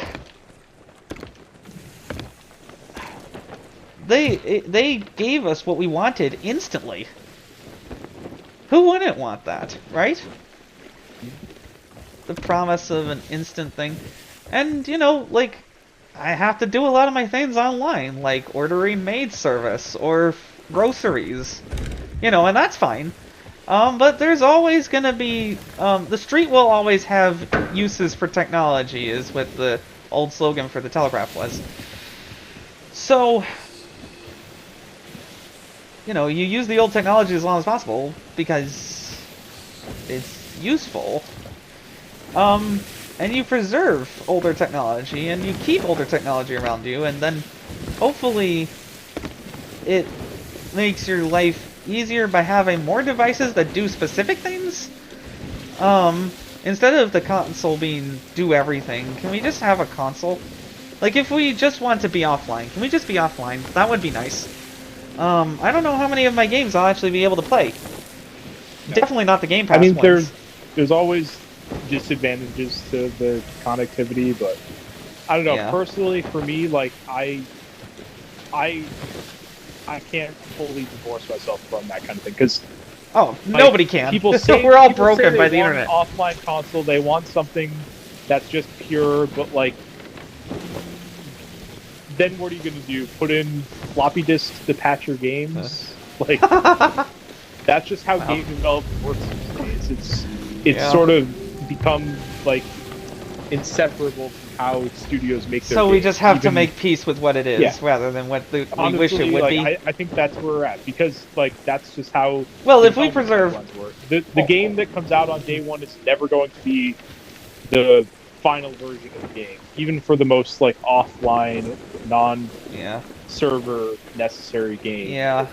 they gave us what we wanted instantly. Who wouldn't want that, right? The promise of an instant thing. And, you know, like, I have to do a lot of my things online, like ordering maid service or groceries. You know, and that's fine. But there's always gonna be, the street will always have uses for technology, is what the old slogan for the Telegraph was. So, you know, you use the old technology as long as possible, because it's useful. And you preserve older technology, and you keep older technology around you, and then hopefully it makes your life easier by having more devices that do specific things. Instead of the console being do everything, can we just have a console? Like, if we just want to be offline, can we just be offline? That would be nice. I don't know how many of my games I'll actually be able to play. No. Definitely not the Game Pass ones. I mean, there's always disadvantages to the connectivity, but I don't know. Yeah. Personally, for me, like, I can't fully divorce myself from that kind of thing, because nobody can. People say we're all broken by the internet. An offline console, they want something that's just pure, but like, then what are you going to do? Put in floppy disks to patch your games? Like, that's just how game development works these days. It's sort of become like inseparable from how studios make their So we games. just have to make peace with what it is, Yeah. rather than what we Honestly, wish it would like, be. I think that's where we're at, because like that's just how Well, if we development preserve timelines work. The game that comes out on day one is never going to be the final version of the game, even for the most like offline, non-server necessary game. Yeah.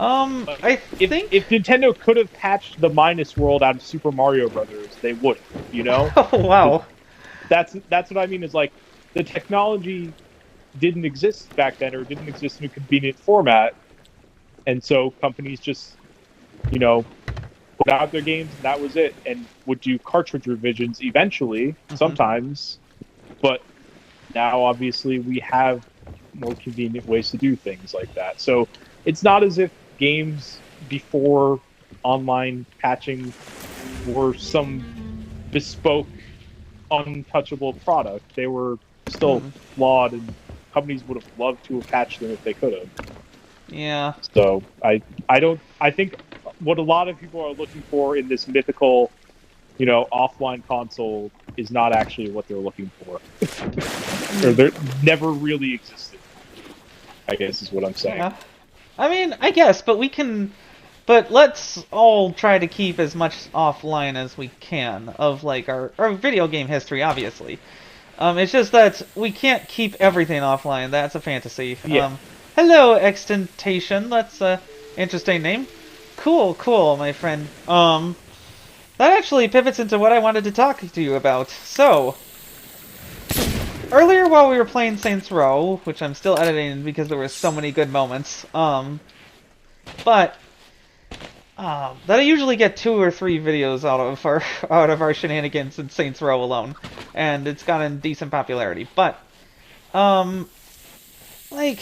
I think if Nintendo could have patched the minus world out of Super Mario Brothers, they would have. You know? Oh wow. That's what I mean. Is like the technology didn't exist back then, or didn't exist in a convenient format, and so companies just, you know, put out their games and that was it, and would do cartridge revisions eventually, sometimes, but now obviously we have more convenient ways to do things like that. So it's not as if games before online patching were some bespoke, untouchable product. They were still flawed, and companies would have loved to have patched them if they could have. Yeah. So I think what a lot of people are looking for in this mythical, you know, offline console is not actually what they're looking for. Or they never really existed, I guess is what I'm saying. Yeah. I mean, I guess, but let's all try to keep as much offline as we can of like our video game history, obviously. It's just that we can't keep everything offline. That's a fantasy. Yeah. Hello, Extentation. That's a interesting name. Cool, my friend. That actually pivots into what I wanted to talk to you about. So, earlier while we were playing Saints Row, which I'm still editing because there were so many good moments, that I usually get 2 or 3 videos out of our shenanigans in Saints Row alone, and it's gotten decent popularity. But, like,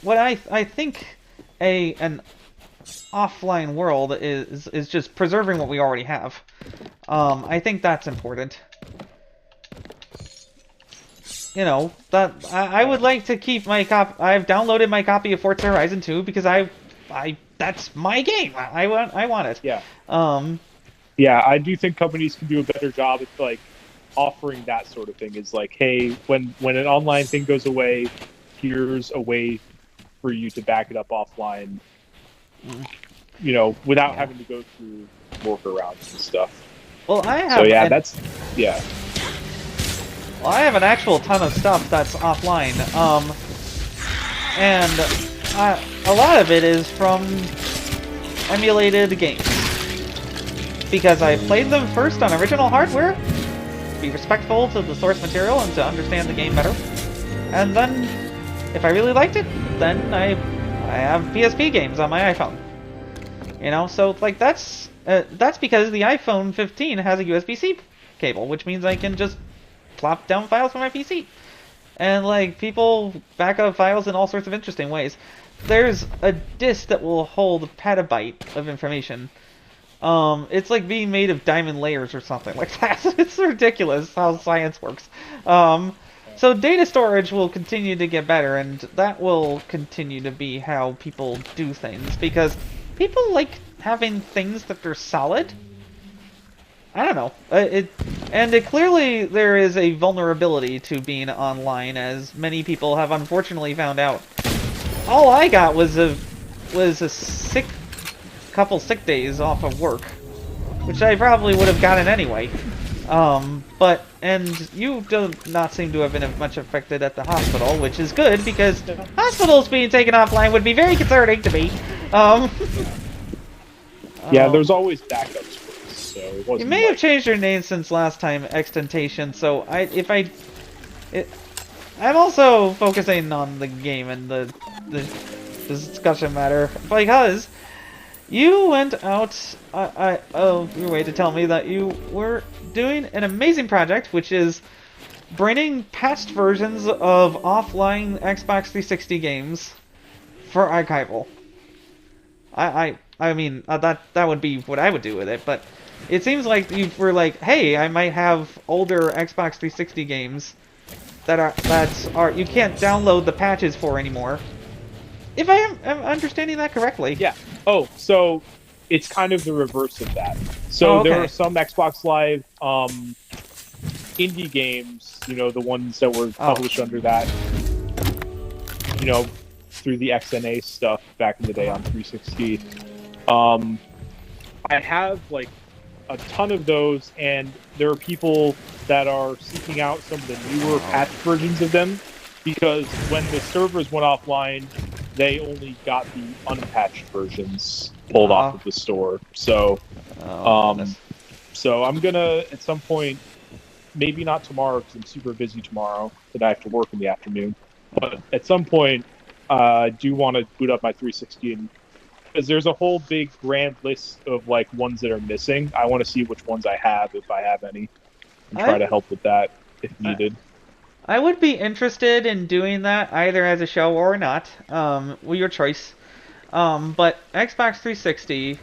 what I think an offline world is just preserving what we already have. I think that's important. You know, that I would like to keep my I've downloaded my copy of Forza Horizon 2 because that's my game. I want it. Yeah. Yeah, I do think companies can do a better job at like offering that sort of thing. Is like, hey, when an online thing goes away, here's a way for you to back it up offline. You know, without having to go through workarounds and stuff. Well, I have. So yeah, Well, I have an actual ton of stuff that's offline, and a lot of it is from emulated games. Because I played them first on original hardware, to be respectful to the source material and to understand the game better. And then, if I really liked it, then I have PSP games on my iPhone. You know, so like that's because the iPhone 15 has a USB-C cable, which means I can just plop down files from my PC. And like people back up files in all sorts of interesting ways. There's a disk that will hold a petabyte of information. It's like being made of diamond layers or something like that. It's ridiculous how science works. So data storage will continue to get better, and that will continue to be how people do things, because people like having things that are solid. I don't know. Clearly there is a vulnerability to being online, as many people have unfortunately found out. All I got was a couple sick days off of work, which I probably would have gotten anyway. And you do not seem to have been much affected at the hospital, which is good, because hospitals being taken offline would be very concerning to me. Yeah, there's always backups for this, so it wasn't. You may have changed your name since last time, Extentation. So I'm also focusing on the game and the discussion matter, because you went out of your way to tell me that you were doing an amazing project, which is bringing patched versions of offline Xbox 360 games for archival. I mean, that would be what I would do with it, but it seems like you were like, hey, I might have older Xbox 360 games that are you can't download the patches for anymore, If I am understanding that correctly. Yeah. Oh, so it's kind of the reverse of that. So Oh, okay. there are some Xbox Live indie games, you know, the ones that were published under that, you know, through the XNA stuff back in the day on 360. I have like a ton of those, and there are people that are seeking out some of the newer patched versions of them because when the servers went offline, they only got the unpatched versions pulled off of the store. So, so I'm gonna at some point, maybe not tomorrow because I'm super busy tomorrow, that I have to work in the afternoon. But at some point, I do want to boot up my 360 and because there's a whole big grand list of like ones that are missing. I want to see which ones I have, if I have any, and try to help with that if needed. I would be interested in doing that either as a show or not. Well, your choice. But Xbox 360,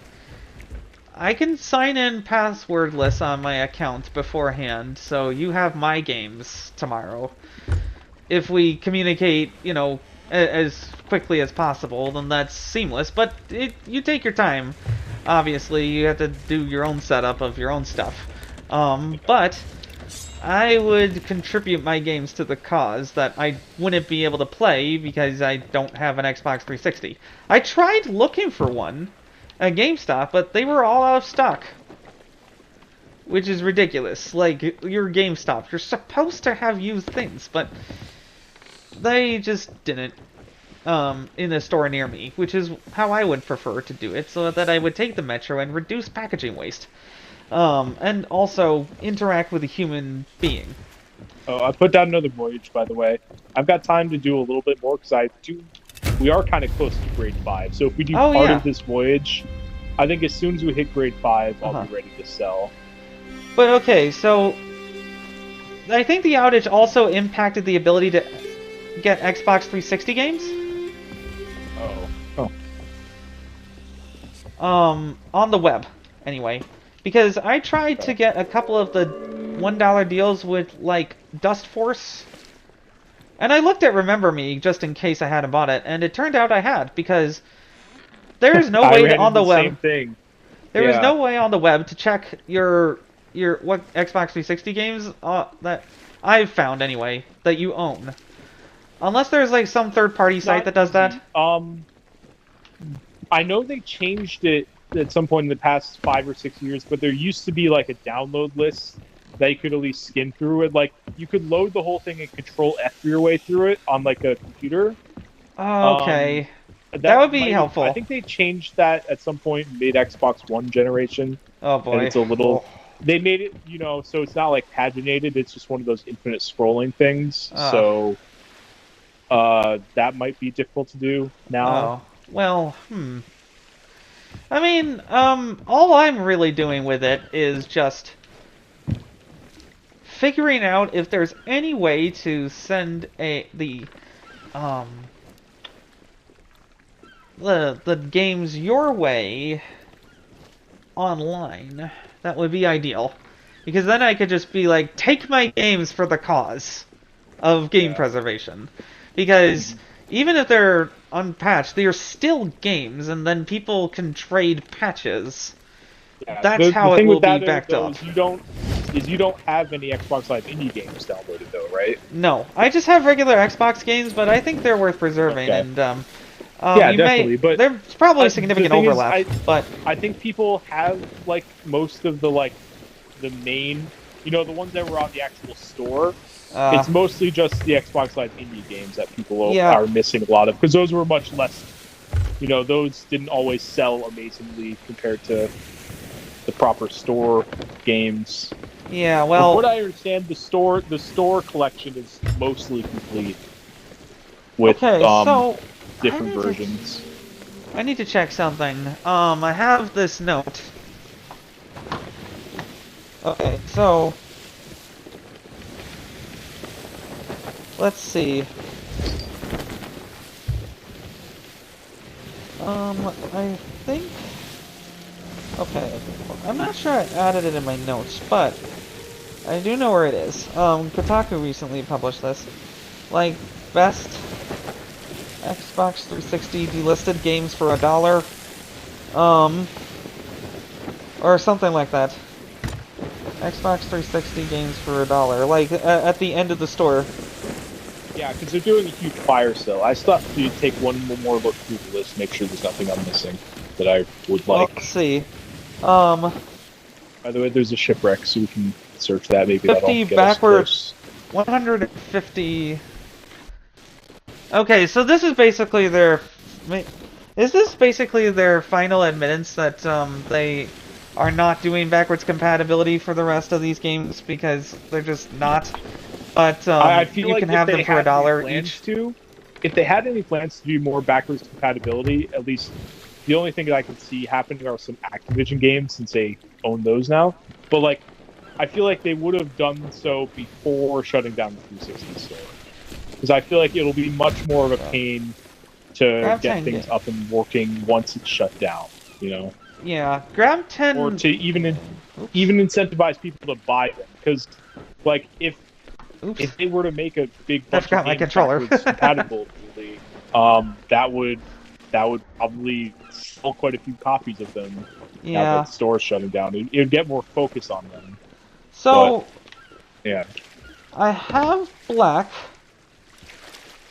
I can sign in passwordless on my account beforehand, so you have my games tomorrow. If we communicate, you know, as quickly as possible, then that's seamless. But you take your time. Obviously, you have to do your own setup of your own stuff. But I would contribute my games to the cause that I wouldn't be able to play because I don't have an Xbox 360. I tried looking for one at GameStop, but they were all out of stock. Which is ridiculous. Like, you're GameStop. You're supposed to have used things, but they just didn't in a store near me, which is how I would prefer to do it, so that I would take the Metro and reduce packaging waste. And also interact with a human being. Oh, I put down another voyage, by the way. I've got time to do a little bit more because we are kind of close to grade 5. So if we do part of this voyage, I think as soon as we hit grade 5, I'll be ready to sell. But okay, so I think the outage also impacted the ability to get Xbox 360 games. On the web, anyway. Because I tried to get a couple of the $1 deals with, like, Dust Force. And I looked at Remember Me just in case I hadn't bought it, and it turned out I had, because there's no way on the web. Same thing. There was no way on the web to check your what Xbox 360 games that I've found anyway that you own. Unless there's like some third-party site that does that. I know they changed it at some point in the past 5 or 6 years, but there used to be like a download list that you could at least skim through it. Like you could load the whole thing and Control F your way through it on like a computer. Oh, okay. That would be helpful. I think they changed that at some point mid Xbox One generation. Oh boy. And it's a little. They made it, you know, so it's not like paginated. It's just one of those infinite scrolling things. So that might be difficult to do now. Oh. Well, I mean, all I'm really doing with it is just figuring out if there's any way to send the games your way online. That would be ideal. Because then I could just be like, take my games for the cause of game preservation. Because even if they're unpatched, they are still games, and then people can trade patches. Yeah, that's how it will be backed up. You don't have any Xbox Live indie games downloaded, though, right? No, I just have regular Xbox games, but I think they're worth preserving. Okay. And yeah, definitely. But there's probably significant overlap. But I think people have like most of the the main, you know, the ones that were on the actual store. It's mostly just the Xbox Live indie games that people are missing a lot of, because those were much less, you know, those didn't always sell amazingly compared to the proper store games. Yeah, well, from what I understand, the store collection is mostly complete with different versions. I need to check something. I have this note. Okay, so let's see. I think. Okay, I'm not sure I added it in my notes, but I do know where it is. Kotaku recently published this. Like, best Xbox 360 delisted games for $1. Or something like that. Xbox 360 games for $1, like at the end of the store. Yeah, because they're doing a huge fire sale. I still have to take one more look through the list, make sure there's nothing I'm missing that I would like. Let's see. By the way, there's a shipwreck, so we can search that. Maybe 50 that'll get backwards. us 150. Okay, so this is basically their. Is this basically their final admittance that they are not doing backwards compatibility for the rest of these games because they're just not? But I feel you like can have them for $1 each. If they had any plans to do more backwards compatibility, at least the only thing that I could see happening are some Activision games since they own those now. But like, I feel like they would have done so before shutting down the 360 store, because I feel like it'll be much more of a pain to get things up and working once it's shut down. You know? Yeah, grab 10. Or to even incentivize people to buy them, because like if they were to make a big bunch of games backwards compatibility, that would probably sell quite a few copies of them. Yeah. Now that the store's shutting down, it'd get more focus on them. So, but, yeah, I have black.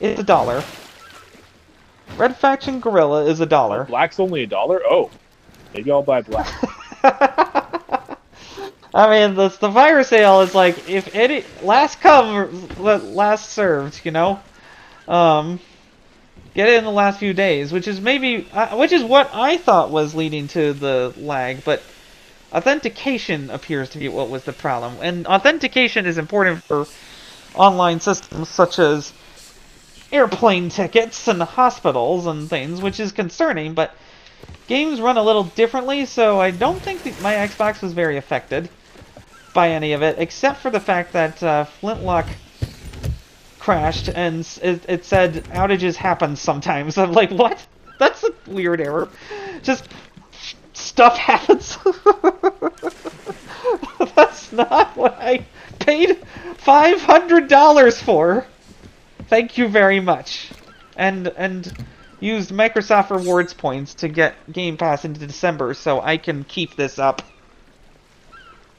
It's $1. Red Faction Gorilla is $1. Oh, black's only $1. Oh, maybe I'll buy black. I mean, the fire sale is like, if any last come, last served, you know. Get it in the last few days, which is what I thought was leading to the lag, but authentication appears to be what was the problem. And authentication is important for online systems such as airplane tickets and hospitals and things, which is concerning, but games run a little differently, so I don't think that my Xbox was very affected by any of it, except for the fact that Flintlock crashed and it said outages happen sometimes. I'm like, what? That's a weird error. Just stuff happens. That's not what I paid $500 for. Thank you very much. And used Microsoft Rewards points to get Game Pass into December so I can keep this up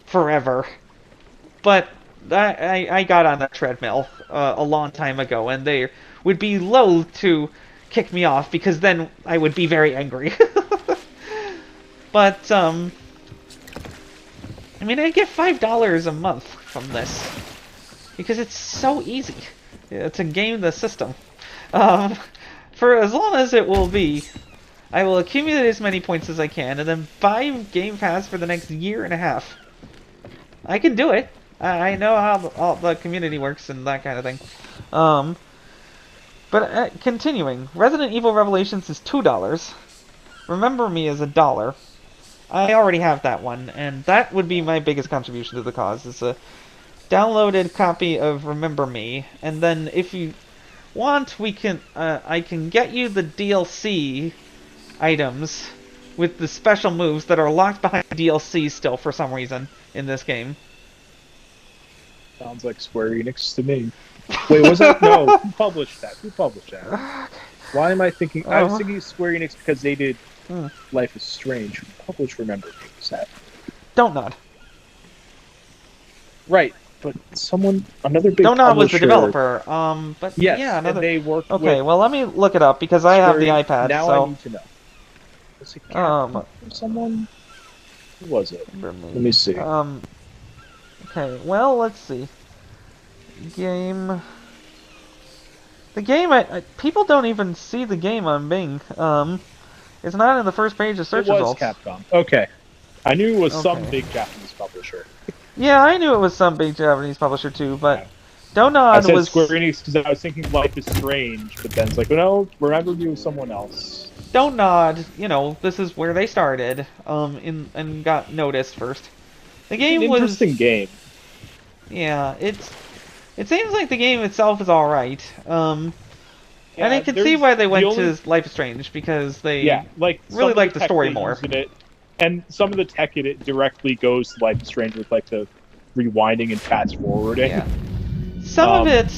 forever. But I got on that treadmill a long time ago, and they would be loath to kick me off because then I would be very angry. But I mean, I get $5 a month from this because it's so easy to game the system. For as long as it will be, I will accumulate as many points as I can and then buy Game Pass for the next year and a half. I can do it. I know how all the community works and that kind of thing. But continuing, Resident Evil Revelations is $2. Remember Me is $1. I already have that one, and that would be my biggest contribution to the cause. It's a downloaded copy of Remember Me, and then if you want, we can I can get you the DLC items with the special moves that are locked behind DLC still for some reason in this game. Sounds like Square Enix to me. Wait, was that? No, who published that? Why am I thinking? I was thinking Square Enix because they did Life is Strange. Who published Remember Me? Was that? Don't Nod. Right, but another big Don't Nod was the publisher. developer. But yes, yeah, another. And they worked okay, with well, let me look it up because I have the iPad. Now so I need to know. Was it Capcom or someone? Who was it? Let me see. Okay, well, let's see. Game. The game, people don't even see the game on Bing. It's not in the first page of search results. It was Capcom. Okay. I knew it was some big Japanese publisher. Yeah, I knew it was some big Japanese publisher too, but yeah. Don't Nod was... I said was... Square Enix because I was thinking Life is Strange, but then it's like, no, Remember Me was someone else. Don't Nod, you know, this is where they started, and got noticed first. The game was... It's an interesting game. Yeah, it seems like the game itself is alright. And I can see why they went to Life is Strange, because they really like the story more. And some of the tech in it directly goes to Life is Strange with like the rewinding and fast forwarding. Yeah. Some of it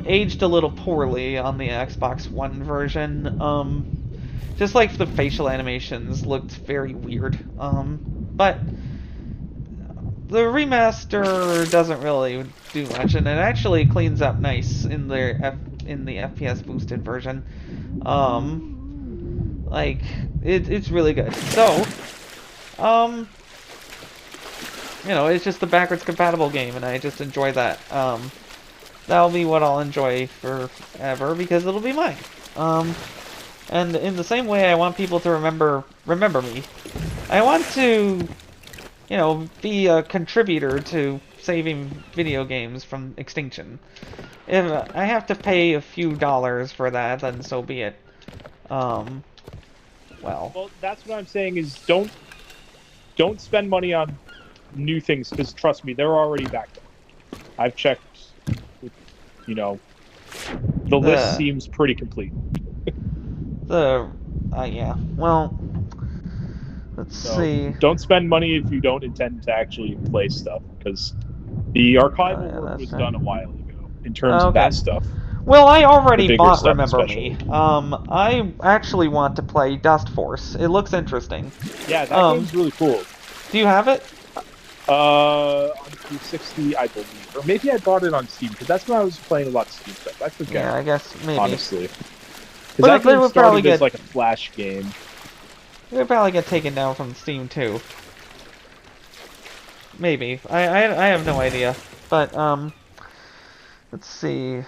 aged a little poorly on the Xbox One version. Just like the facial animations looked very weird. But the remaster doesn't really do much, and it actually cleans up nice in the FPS boosted version. Like it's really good. So, you know, it's just a backwards compatible game, and I just enjoy that. That'll be what I'll enjoy forever because it'll be mine. And in the same way, I want people to remember me. I want to, you know, be a contributor to saving video games from extinction. If I have to pay a few dollars for that, then so be it. Well, that's what I'm saying is don't spend money on new things, because trust me, they're already backed up. I've checked. You know, the list seems pretty complete. Yeah. Well, let's see. Don't spend money if you don't intend to actually play stuff, because the archival work was done a while ago in terms of that stuff. Well, I already bought Remember Me. I actually want to play Dust Force. It looks interesting. Yeah, that game's really cool. Do you have it? On 360, I believe. Or maybe I bought it on Steam, because that's when I was playing a lot of Steam stuff. I forget. Yeah, I guess maybe. Honestly. Because that game started as like a Flash game. It would probably get taken down from Steam, too. Maybe. I have no idea. But, let's see.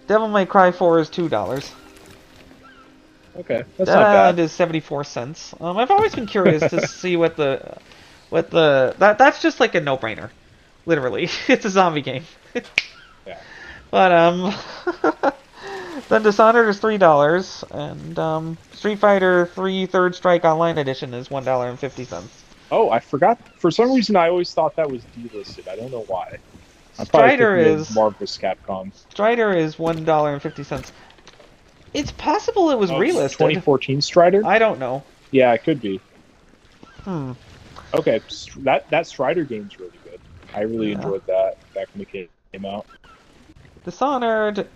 Devil May Cry 4 is $2. Okay, that's not bad. That is 74 cents. I've always been curious to see that's just like a no-brainer. Literally. It's a zombie game. Yeah. But, then Dishonored is $3, and, Street Fighter 3 Third Strike Online Edition is $1.50. Oh, I forgot. For some reason, I always thought that was delisted. I don't know why. Strider is Marvel's Capcom. Strider is $1.50. It's possible it was relisted. 2014 Strider? I don't know. Yeah, it could be. Okay, that Strider game's really good. I really enjoyed that back when it came out. Dishonored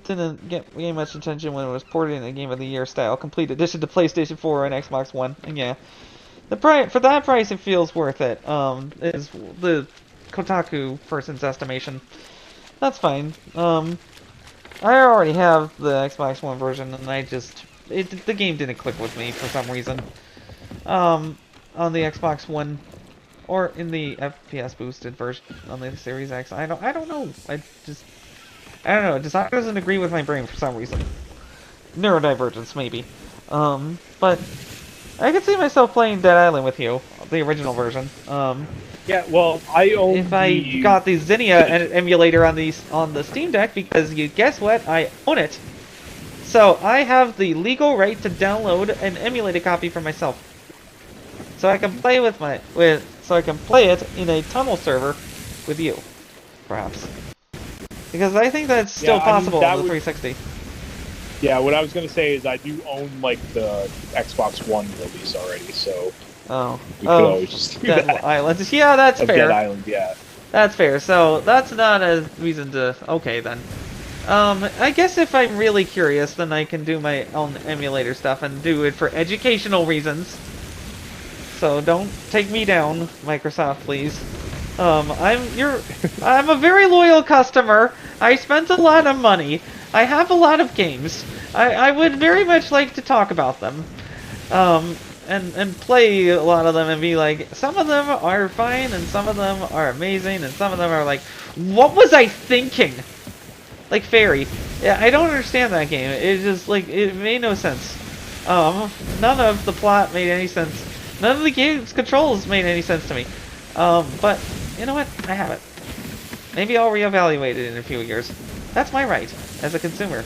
didn't get much attention when it was ported in a Game of the Year style complete edition to PlayStation 4 and Xbox One. And yeah, for that price, it feels worth it. Is the Kotaku person's estimation. That's fine. I already have the Xbox One version, and the game didn't click with me for some reason. On the Xbox One, or in the FPS boosted version on the Series X, I don't know. I don't know. Design doesn't agree with my brain for some reason. Neurodivergence, maybe. But I could see myself playing Dead Island with you, the original version. Yeah, well, I own if I got the Zinnia emulator on the Steam Deck, because guess what? I own it. So I have the legal right to download an emulated copy for myself. So I can play so I can play it in a tunnel server with you, perhaps. Because I think that's still possible on the 360. Yeah, what I was gonna say is I do own like the Xbox One release already, so we could always just do that. Island. Yeah, that's fair. Dead Island, yeah. That's fair. So that's not a reason to. Okay then. I guess if I'm really curious, then I can do my own emulator stuff and do it for educational reasons. So don't take me down, Microsoft, please. I'm a very loyal customer. I spent a lot of money. I have a lot of games. I would very much like to talk about them. And play a lot of them and be like, some of them are fine and some of them are amazing and some of them are like, what was I thinking? Like Fairy. Yeah, I don't understand that game. It just like it made no sense. None of the plot made any sense. None of the game's controls made any sense to me. But you know what? I have it. Maybe I'll reevaluate it in a few years. That's my right as a consumer.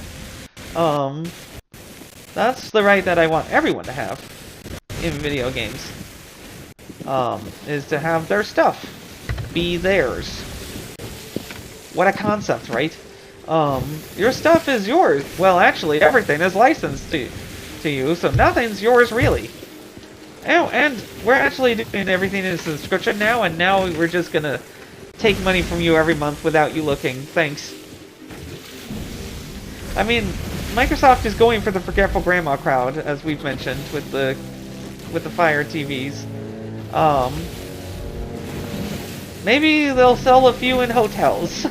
That's the right that I want everyone to have in video games. Is to have their stuff be theirs. What a concept, right? Your stuff is yours. Well, actually, everything is licensed to you, so nothing's yours really. Oh, and we're actually doing everything in a subscription now, and now we're just gonna take money from you every month without you looking. Thanks. I mean, Microsoft is going for the forgetful grandma crowd, as we've mentioned, with the Fire TVs. Maybe they'll sell a few in hotels.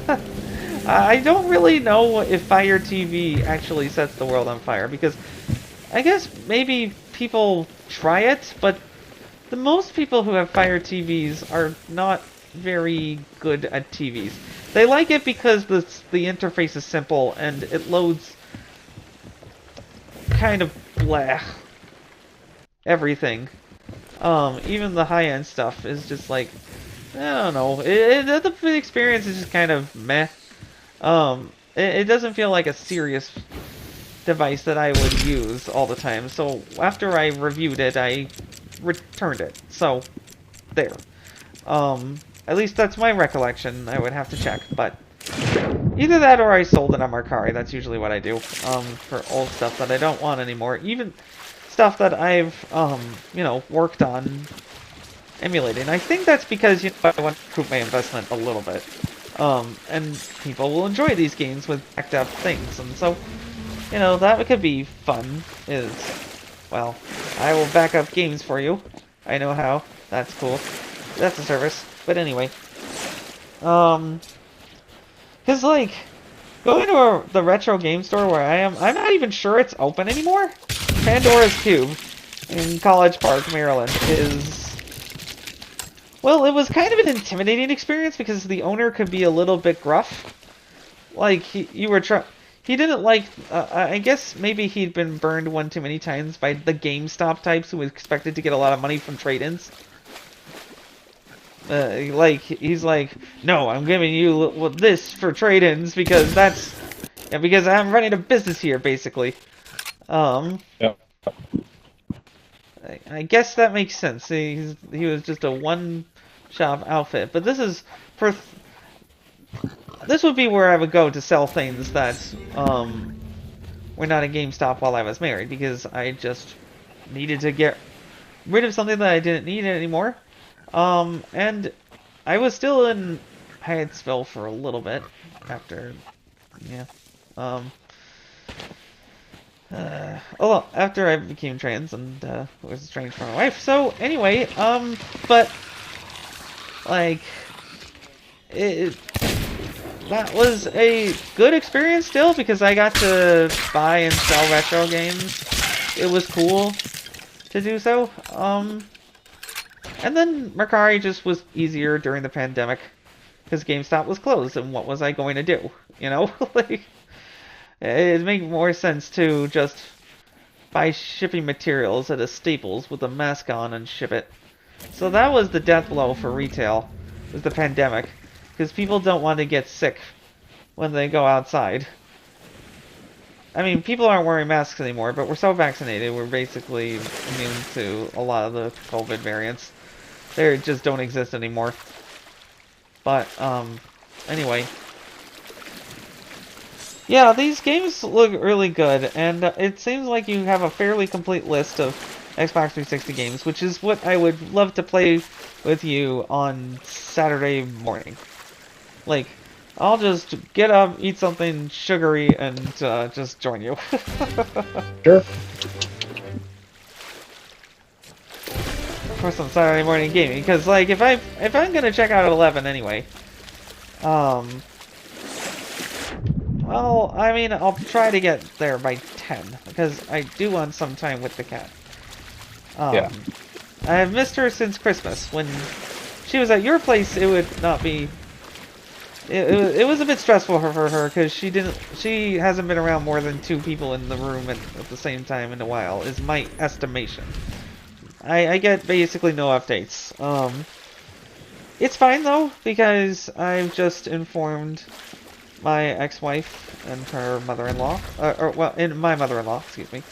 I don't really know if Fire TV actually sets the world on fire, because I guess maybe people try it, but the most people who have Fire TVs are not very good at TVs. They like it because the interface is simple and it loads kind of blah. Everything. Even the high-end stuff is just like, I don't know. The experience is just kind of meh. It doesn't feel like a serious device that I would use all the time. So after I reviewed it, I returned it. So there. At least that's my recollection. I would have to check, but either that or I sold it on Mercari. That's usually what I do. For old stuff that I don't want anymore. Even stuff that I've you know, worked on emulating. I think that's because, you know, I want to recoup my investment a little bit. And people will enjoy these games with backed up things, and so, you know, that could be fun, well, I will back up games for you. I know how. That's cool. That's a service. But anyway. Because, like, going to the retro game store where I am, I'm not even sure it's open anymore. Pandora's Cube in College Park, Maryland, is... Well, it was kind of an intimidating experience because the owner could be a little bit gruff. Like, he didn't like, I guess maybe he'd been burned one too many times by the GameStop types who expected to get a lot of money from trade-ins. Like, he's like, no, I'm giving you this for trade-ins because because I'm running a business here, basically. Yeah. I guess that makes sense. He was just a one-shop outfit, but this is this would be where I would go to sell things that were not a GameStop while I was married, because I just needed to get rid of something that I didn't need anymore. And I was still in Hyattsville for a little bit after, yeah. Well, after I became trans and was estranged from my wife. So anyway, but like that was a good experience still, because I got to buy and sell retro games. It was cool to do so. And then Mercari just was easier during the pandemic because GameStop was closed, and what was I going to do? You know, like. It'd make more sense to just buy shipping materials at a Staples with a mask on and ship it. So that was the death blow for retail, was the pandemic. Because people don't want to get sick when they go outside. I mean, people aren't wearing masks anymore, but we're so vaccinated, we're basically immune to a lot of the COVID variants. They just don't exist anymore. But, anyway. Yeah, these games look really good, and it seems like you have a fairly complete list of Xbox 360 games, which is what I would love to play with you on Saturday morning. Like, I'll just get up, eat something sugary, and just join you. Sure. For some Saturday morning gaming, because, like, if I'm gonna check out at 11 anyway, well, I mean, I'll try to get there by 10, because I do want some time with the cat. Yeah. I have missed her since Christmas. When she was at your place, it would not be... It was a bit stressful for her, because she hasn't been around more than 2 people in the room at the same time in a while, is my estimation. I get basically no updates. It's fine, though, because I've just informed my ex-wife and her mother-in-law, my mother-in-law, excuse me.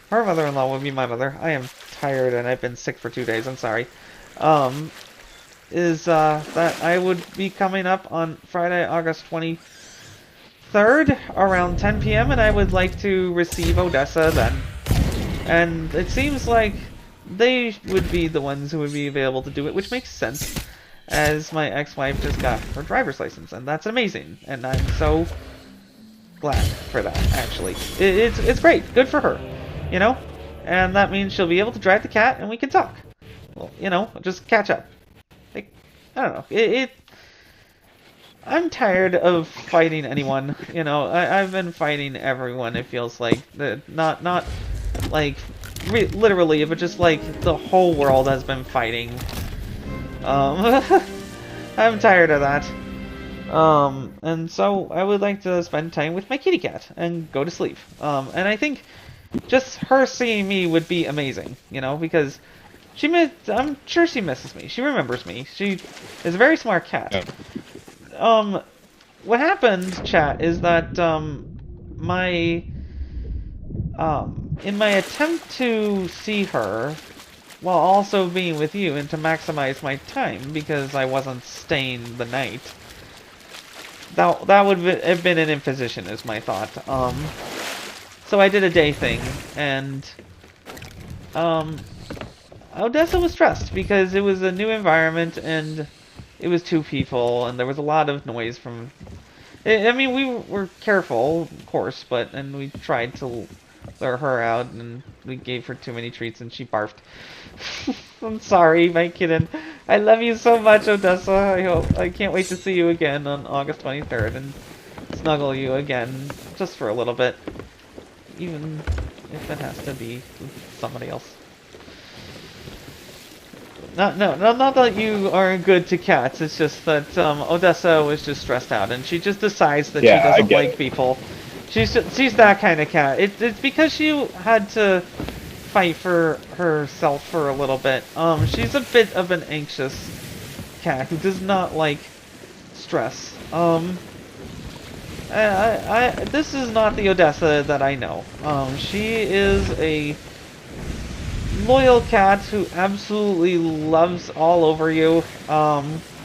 Her mother-in-law would be my mother. I am tired and I've been sick for 2 days, I'm sorry. Is that I would be coming up on Friday, August 23rd, around 10 p.m., and I would like to receive Odessa then. And it seems like they would be the ones who would be available to do it, which makes sense. as my ex-wife just got her driver's license, and that's amazing, and I'm so glad for that, actually. It's great. Good for her, you know? And that means she'll be able to drive the cat, and we can talk. Well, you know, just catch up. Like, I don't know. I'm tired of fighting anyone, you know. I've been fighting everyone, it feels like. Not like, literally, but just like the whole world has been fighting. I'm tired of that. And so I would like to spend time with my kitty cat and go to sleep. And I think just her seeing me would be amazing, you know, because I'm sure she misses me. She remembers me. She is a very smart cat. Yeah. What happened, chat, is that, in my attempt to see her, while also being with you, and to maximize my time, because I wasn't staying the night, that would have been an imposition, is my thought. So I did a day thing, and, Odessa was stressed, because it was a new environment, and it was 2 people, and there was a lot of noise from... I mean, we were careful, of course, and we tried to lure her out, and we gave her too many treats, and she barfed. I'm sorry, my kitten. I love you so much, Odessa. I can't wait to see you again on August 23rd, and snuggle you again, just for a little bit. Even if it has to be with somebody else. Not that you are good to cats, it's just that Odessa was just stressed out, and she just decides that she doesn't like people. She's that kind of cat. It's because she had to fight for herself for a little bit. She's a bit of an anxious cat who does not like stress. This is not the Odessa that I know. She is a loyal cat who absolutely loves all over you,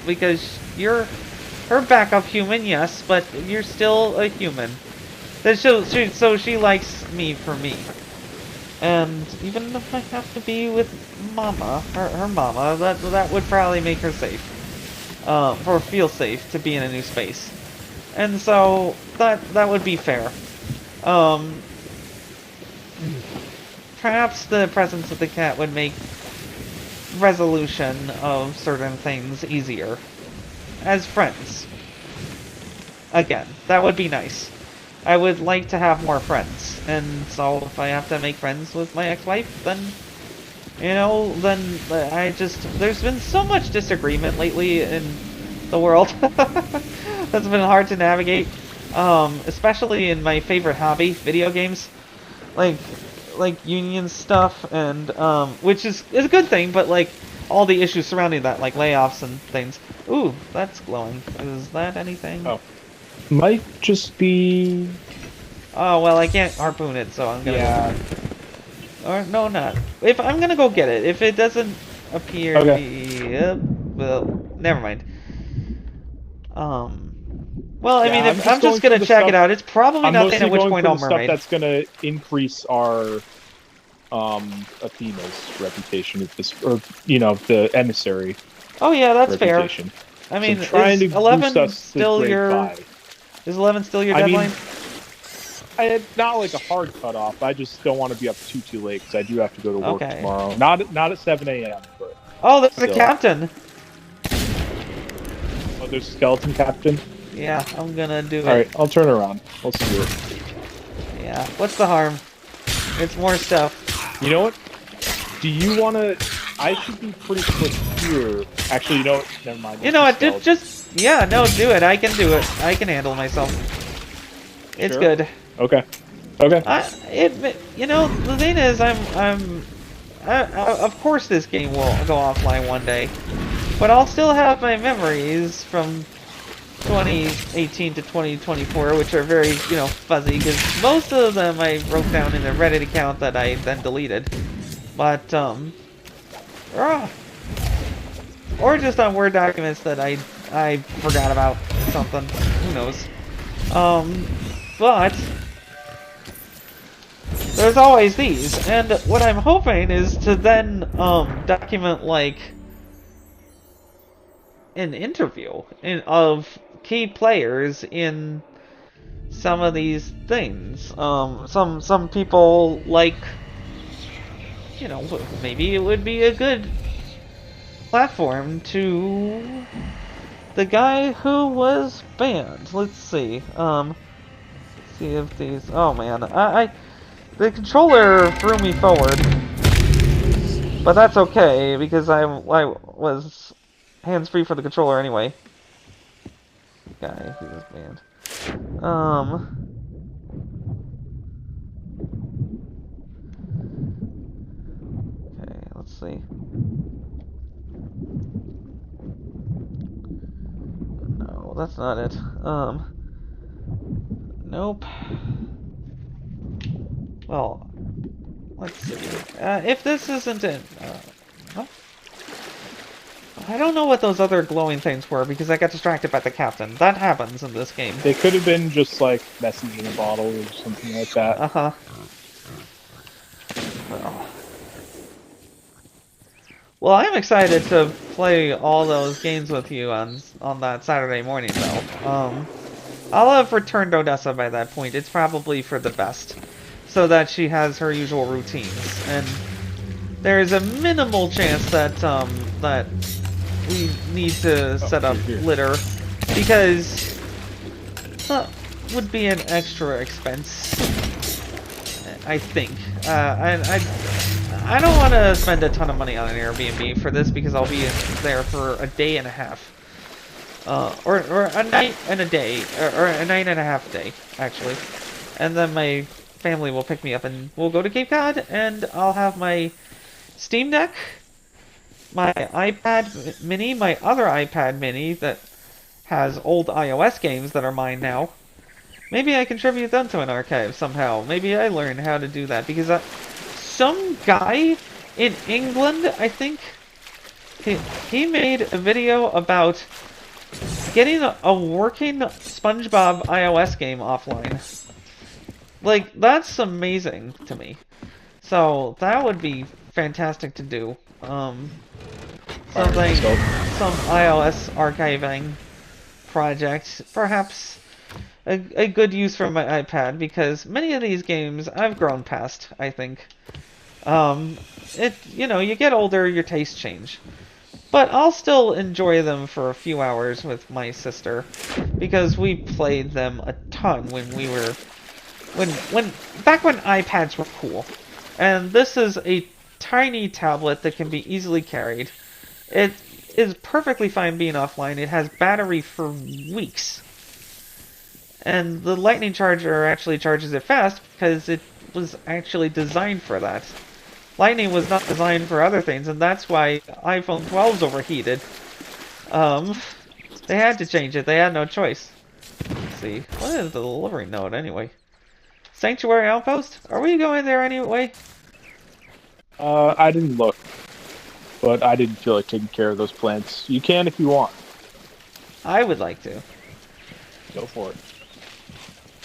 because you're her backup human, yes, but you're still a human. So she likes me for me. And even if I have to be with Mama, her Mama, that would probably make her safe. Or feel safe to be in a new space. And so, that would be fair. Perhaps the presence of the cat would make resolution of certain things easier. As friends. Again, that would be nice. I would like to have more friends. And so if I have to make friends with my ex-wife, then, you know, there's been so much disagreement lately in the world. That's been hard to navigate. Especially in my favorite hobby, video games. Like union stuff, and which is a good thing, but like all the issues surrounding that, like layoffs and things. Ooh, that's glowing. Is that anything? Oh, might just be. Oh well, I can't harpoon it, so I'm gonna. Yeah. Or no, not. If I'm gonna go get it, if it doesn't appear to be, well, never mind. Well, I mean, if I'm just gonna check it out. It's probably nothing at which point I'll mermaid. Stuff that's gonna increase our Athena's reputation at this, or you know, the emissary. Oh yeah, that's reputation. Fair. I mean, so is 11 still your? Is 11 still your deadline? I not like a hard cutoff. I just don't want to be up too late because I do have to go to work tomorrow. Not at 7 a.m. But oh, there's a captain. Oh, there's a skeleton captain. Yeah, I'm gonna do it. Alright, I'll turn around. Let's do it. Yeah, what's the harm? It's more stuff. You know what? Do you want to... I should be pretty quick here. Actually, you know what? Never mind. You know what? Just... Yeah, no, do it. I can do it. I can handle myself. It's sure? good. Okay. Okay. You know, the thing is, of course this game will go offline one day. But I'll still have my memories from 2018 to 2024, which are very, you know, fuzzy, because most of them I wrote down in a Reddit account that I then deleted. But, or just on Word documents that I forgot about something. Who knows? But there's always these, and what I'm hoping is to then, document, like, an interview of key players in some of these things. Some people like, you know, maybe it would be a good platform to the guy who was banned. Let's see. Sea of Thieves. Oh man, the controller threw me forward, but that's okay because I was hands-free for the controller anyway. Guy who was banned. Okay, let's see. No, that's not it. Nope. Well, let's see. If this isn't it, oh. I don't know what those other glowing things were because I got distracted by the captain. That happens in this game. They could have been just like message in a bottle or something like that. Uh-huh. Well, I'm excited to play all those games with you on that Saturday morning, though. I'll have returned Odessa by that point. It's probably for the best, so that she has her usual routines, and there is a minimal chance that that we need to set up litter, because that would be an extra expense, I think. I don't want to spend a ton of money on an Airbnb for this because I'll be there for a day and a half. Or a night and a day, or a night and a half day, actually. And then my family will pick me up and we'll go to Cape Cod, and I'll have my Steam Deck, my iPad mini, my other iPad mini that has old iOS games that are mine now. Maybe I contribute them to an archive somehow. Maybe I learn how to do that, because some guy in England, I think, he made a video about getting a working SpongeBob iOS game offline. Like, that's amazing to me. So, that would be fantastic to do. Some iOS archiving project, perhaps a good use for my iPad, because many of these games I've grown past, I think. You know, you get older, your tastes change. But I'll still enjoy them for a few hours with my sister, because we played them a ton when we were, back when iPads were cool. And this is a tiny tablet that can be easily carried. It is perfectly fine being offline. It has battery for weeks. And the lightning charger actually charges it fast because it was actually designed for that. Lightning was not designed for other things, and that's why iPhone 12's overheated. They had to change it. They had no choice. Let's see. What is the delivery node, anyway? Sanctuary Outpost? Are we going there anyway? I didn't look, but I didn't feel like taking care of those plants. You can if you want. I would like to. Go for it.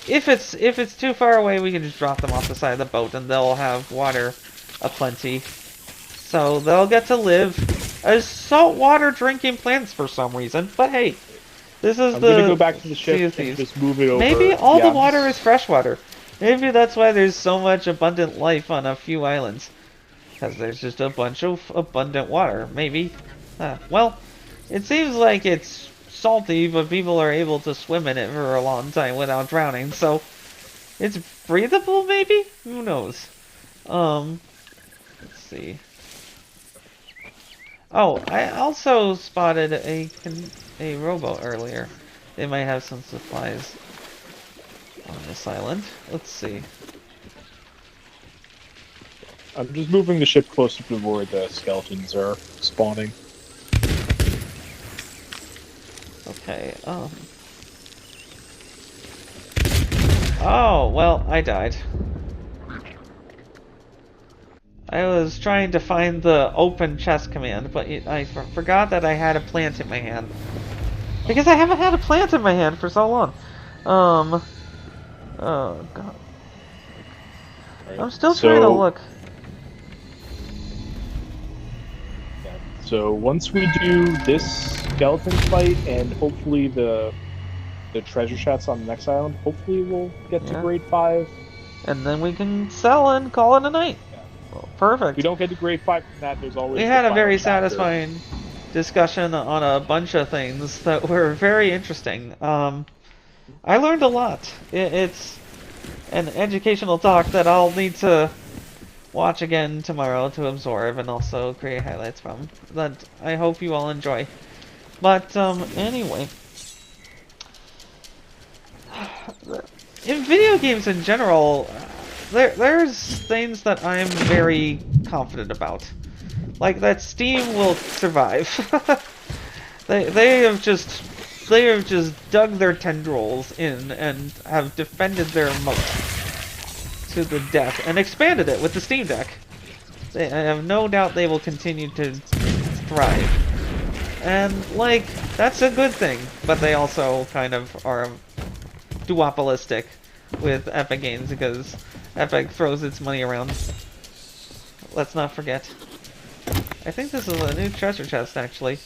If it's too far away, we can just drop them off the side of the boat, and they'll have water aplenty. So they'll get to live as saltwater drinking plants for some reason. But hey, this is I'm gonna go back to the ship and just move it over. Maybe all the water is freshwater. Maybe that's why there's so much abundant life on a few islands. Because there's just a bunch of abundant water. Maybe. Well, it seems like it's salty, but people are able to swim in it for a long time without drowning. So, it's breathable, maybe? Who knows? Let's see. Oh, I also spotted a rowboat earlier. They might have some supplies on this island. Let's see. I'm just moving the ship closer to where the skeletons are spawning. Okay, Oh, well, I died. I was trying to find the open chest command, but I forgot that I had a plant in my hand. Because I haven't had a plant in my hand for so long. Oh, God. Right. I'm still trying to look. So once we do this skeleton fight and hopefully the treasure chests on the next island. Hopefully we'll get to grade 5. And then we can sell and call it a night. Well, perfect. If we don't get to grade 5 from that, there's always. We had a very satisfying discussion on a bunch of things that were very interesting. I learned a lot. It's an educational talk that I'll need to watch again tomorrow to absorb and also create highlights from. That I hope you all enjoy. But anyway, in video games in general, there's things that I'm very confident about. Like that Steam will survive. they have just dug their tendrils in and have defended their moat to the death and expanded it with the Steam Deck. I have no doubt they will continue to thrive. And like that's a good thing, but they also kind of are duopolistic with Epic Games because Epic throws its money around. Let's not forget. I think this is a new treasure chest, actually.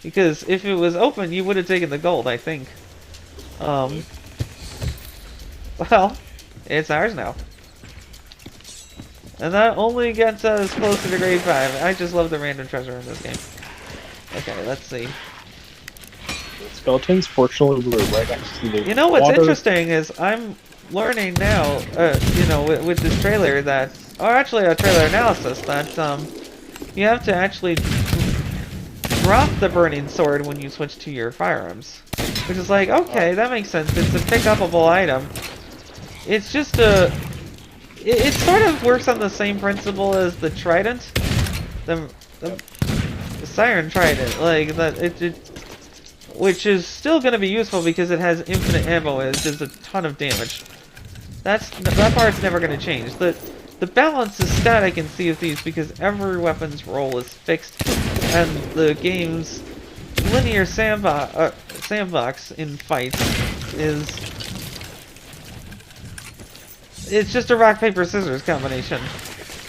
Because if it was open, you would have taken the gold, I think. Well, it's ours now. And that only gets us closer to grade 5. I just love the random treasure in this game. Okay, let's see. Skeletons, fortunately, we're right next to the You know what's interesting is I'm learning now, you know, with this trailer that, or actually a trailer analysis, that you have to actually drop the burning sword when you switch to your firearms. Which is like, okay, that makes sense. It's a pick-upable item. It's just a... It sort of works on the same principle as the trident. The siren trident. Like, which is still going to be useful because it has infinite ammo and it does a ton of damage. That part's never going to change. The balance is static in Sea of Thieves because every weapon's role is fixed, and the game's linear sandbox in fights is... It's just a rock, paper, scissors combination.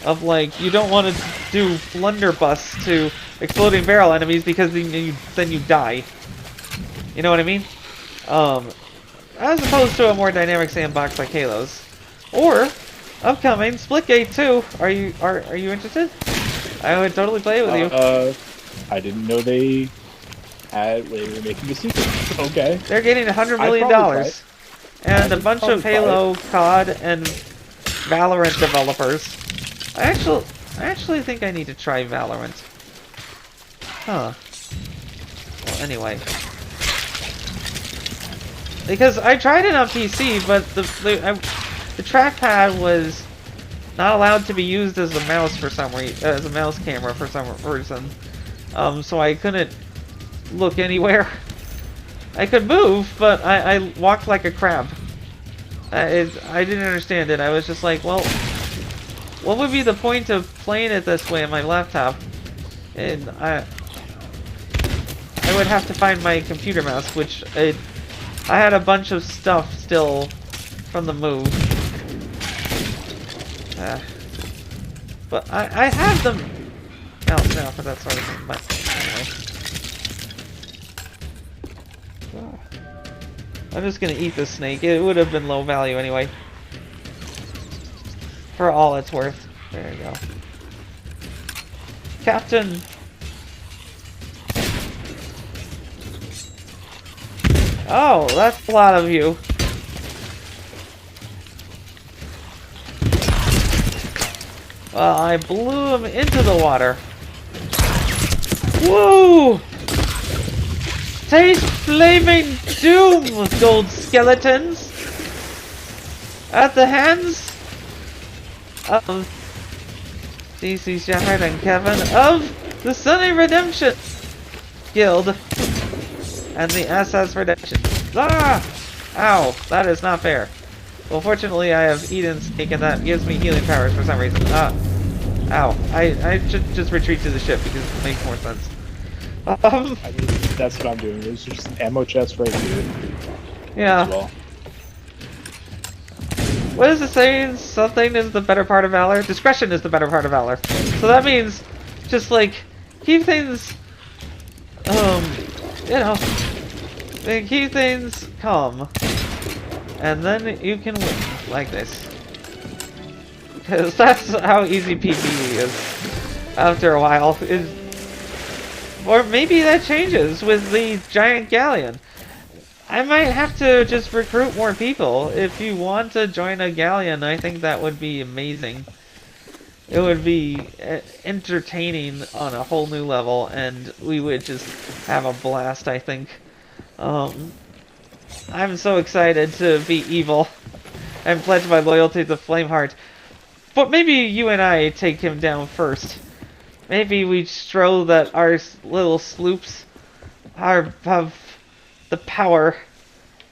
Of like, you don't want to do blunderbuss to exploding barrel enemies because then you die. You know what I mean? As opposed to a more dynamic sandbox like Halo's. Or... upcoming Splitgate 2. Are you interested? I would totally play it with you. I didn't know they were making a sequel. Okay. They're getting $100 million and a bunch of Halo, COD, and Valorant developers. I actually think I need to try Valorant. Huh. Well, anyway. Because I tried it on PC, but the trackpad was not allowed to be used as a mouse for some reason, as a mouse camera for some reason. So I couldn't look anywhere. I could move, but I walked like a crab. I didn't understand it. I was just like, well, what would be the point of playing it this way on my laptop? And I would have to find my computer mouse, which I had a bunch of stuff still from the move. But I have them mouse now for that sort of thing, but anyway. I'm just gonna eat this snake. It would have been low value anyway. For all it's worth. There you go. Captain! Oh, that's a lot of you. Well, I blew him into the water. Woo! Taste flaming doom, gold skeletons! At the hands of DC Shepard and Kevin of the SunnyRedemption Guild and the SS Redemption. Ah! Ow, that is not fair. Well, fortunately, I have eaten snake, and that gives me healing powers for some reason. Ow. I should just retreat to the ship because it makes more sense. I mean, that's what I'm doing. There's just an ammo chest right here. Yeah. Well. What is it saying? Something is the better part of valor? Discretion is the better part of valor. So that means, just like, keep things, you know, keep things calm. And then you can win, like this. Because that's how easy PvE is after a while. Or maybe that changes with the giant galleon. I might have to just recruit more people. If you want to join a galleon, I think that would be amazing. It would be entertaining on a whole new level, and we would just have a blast, I think. I'm so excited to be evil and pledge my loyalty to Flameheart. But maybe you and I take him down first. Maybe we show that our little sloops have the power.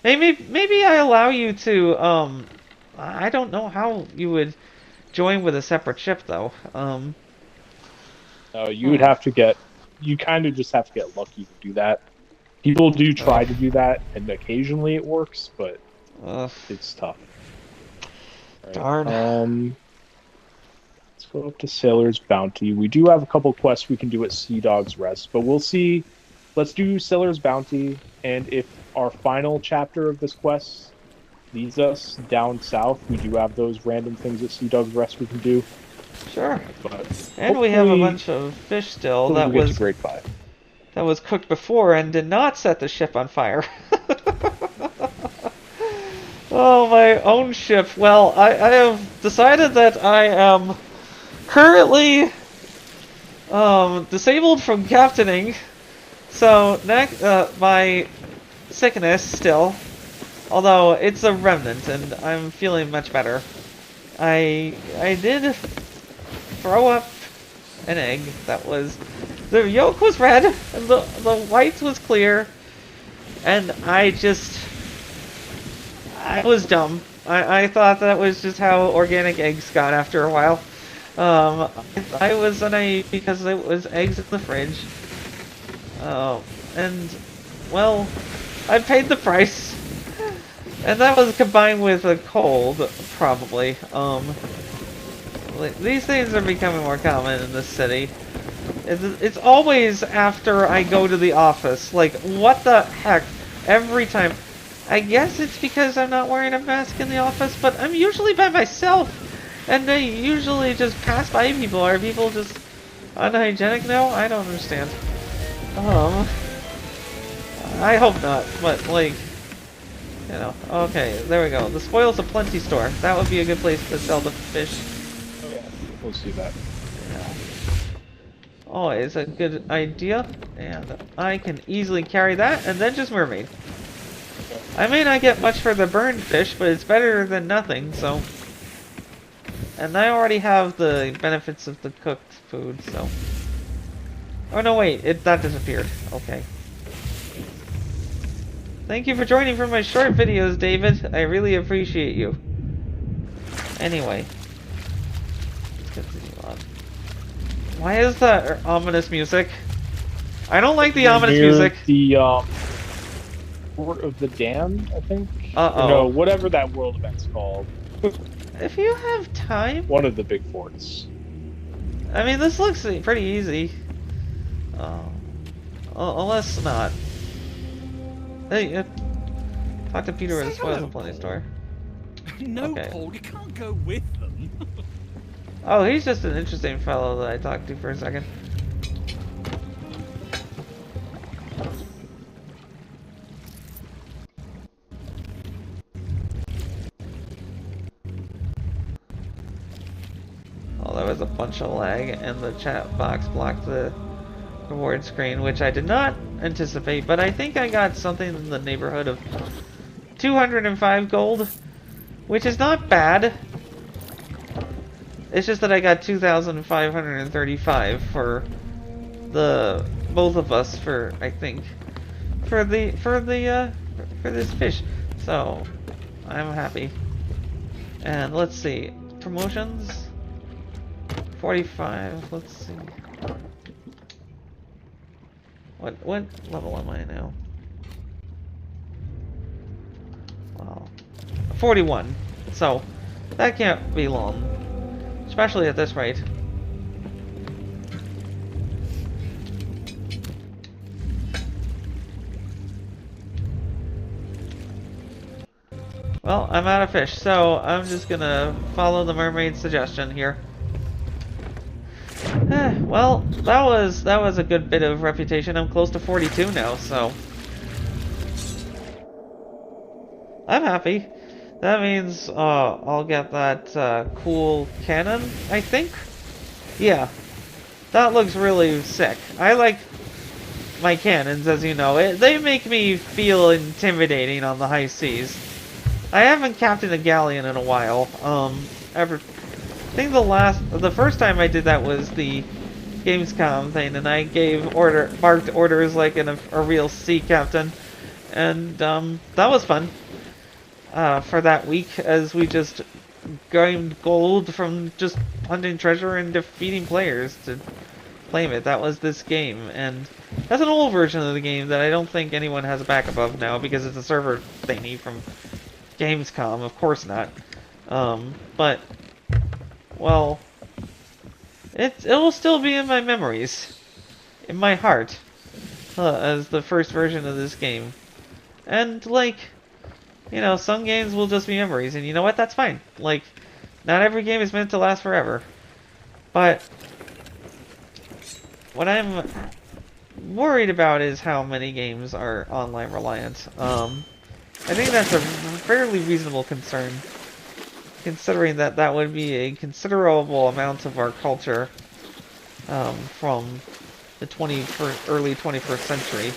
Maybe I allow you to, I don't know how you would join with a separate ship, though. You would have to get, you kind of just have to get lucky to do that. People do try to do that, and occasionally it works, but it's tough. Right. Darn. Let's go up to Sailor's Bounty. We do have a couple quests we can do at Sea Dog's Rest, but we'll see. Let's do Sailor's Bounty, and if our final chapter of this quest leads us down south, we do have those random things at Sea Dog's Rest we can do. Sure. And we have a bunch of fish still that was grade 5. That was cooked before and did not set the ship on fire. Oh, my own ship. Well, I have decided that I am currently disabled from captaining. So, my sickness still, although it's a remnant and I'm feeling much better. I did throw up an egg that was, the yolk was red and the white was clear, and I was dumb. I thought that was just how organic eggs got after a while. I was naive because it was eggs in the fridge. And, well, I paid the price. And that was combined with a cold, probably. These things are becoming more common in this city. It's always after I go to the office. Like, what the heck? Every time. I guess it's because I'm not wearing a mask in the office, but I'm usually by myself. And they usually just pass by people. Are people just unhygienic now? I don't understand. I hope not, but, like, you know. Okay, there we go. The Spoils of Plenty store. That would be a good place to sell the fish. Oh, yeah. We'll see that. Yeah. Always a good idea. And I can easily carry that, and then just mermaid. I may not get much for the burned fish, but it's better than nothing, so. And I already have the benefits of the cooked food, so. Oh no, wait, that disappeared. Okay. Thank you for joining for my short videos, David. I really appreciate you. Anyway. Let's continue on. Why is that ominous music? I don't like the ominous music. The, Fort of the Damned, I think? Uh-oh. No, whatever that world event's called. If you have time... One of the big forts. I mean, this looks pretty easy. Unless not. Hey, talk to Peter at the Spoils of Plenty store. No, okay. Paul, you can't go with them. Oh, he's just an interesting fellow that I talked to for a second. Oh, there was a bunch of lag, and the chat box blocked the reward screen, which I did not anticipate, but I think I got something in the neighborhood of 205 gold, which is not bad. It's just that I got 2,535 for the both of us for, I think, for this fish. So I'm happy. And let's see, promotions 45. Let's see. What level am I now? Wow. 41. So, that can't be long. Especially at this rate. Well, I'm out of fish, so I'm just gonna follow the mermaid's suggestion here. Well, that was a good bit of reputation. I'm close to 42 now, so I'm happy. That means I'll get that cool cannon, I think. Yeah, that looks really sick. I like my cannons, as you know. They make me feel intimidating on the high seas. I haven't captained a galleon in a while. I think the first time I did that was the Gamescom thing, and I marked orders like a real sea captain, and that was fun. For that week, as we just gained gold from just hunting treasure and defeating players to claim it. That was this game, and that's an old version of the game that I don't think anyone has a backup of now because it's a server thingy from Gamescom. Of course not. But well, it will still be in my memories, in my heart, as the first version of this game. And like, you know, some games will just be memories, and you know what? That's fine. Like, not every game is meant to last forever. But what I'm worried about is how many games are online reliant. I think that's a fairly reasonable concern, considering that that would be a considerable amount of our culture from the early 21st century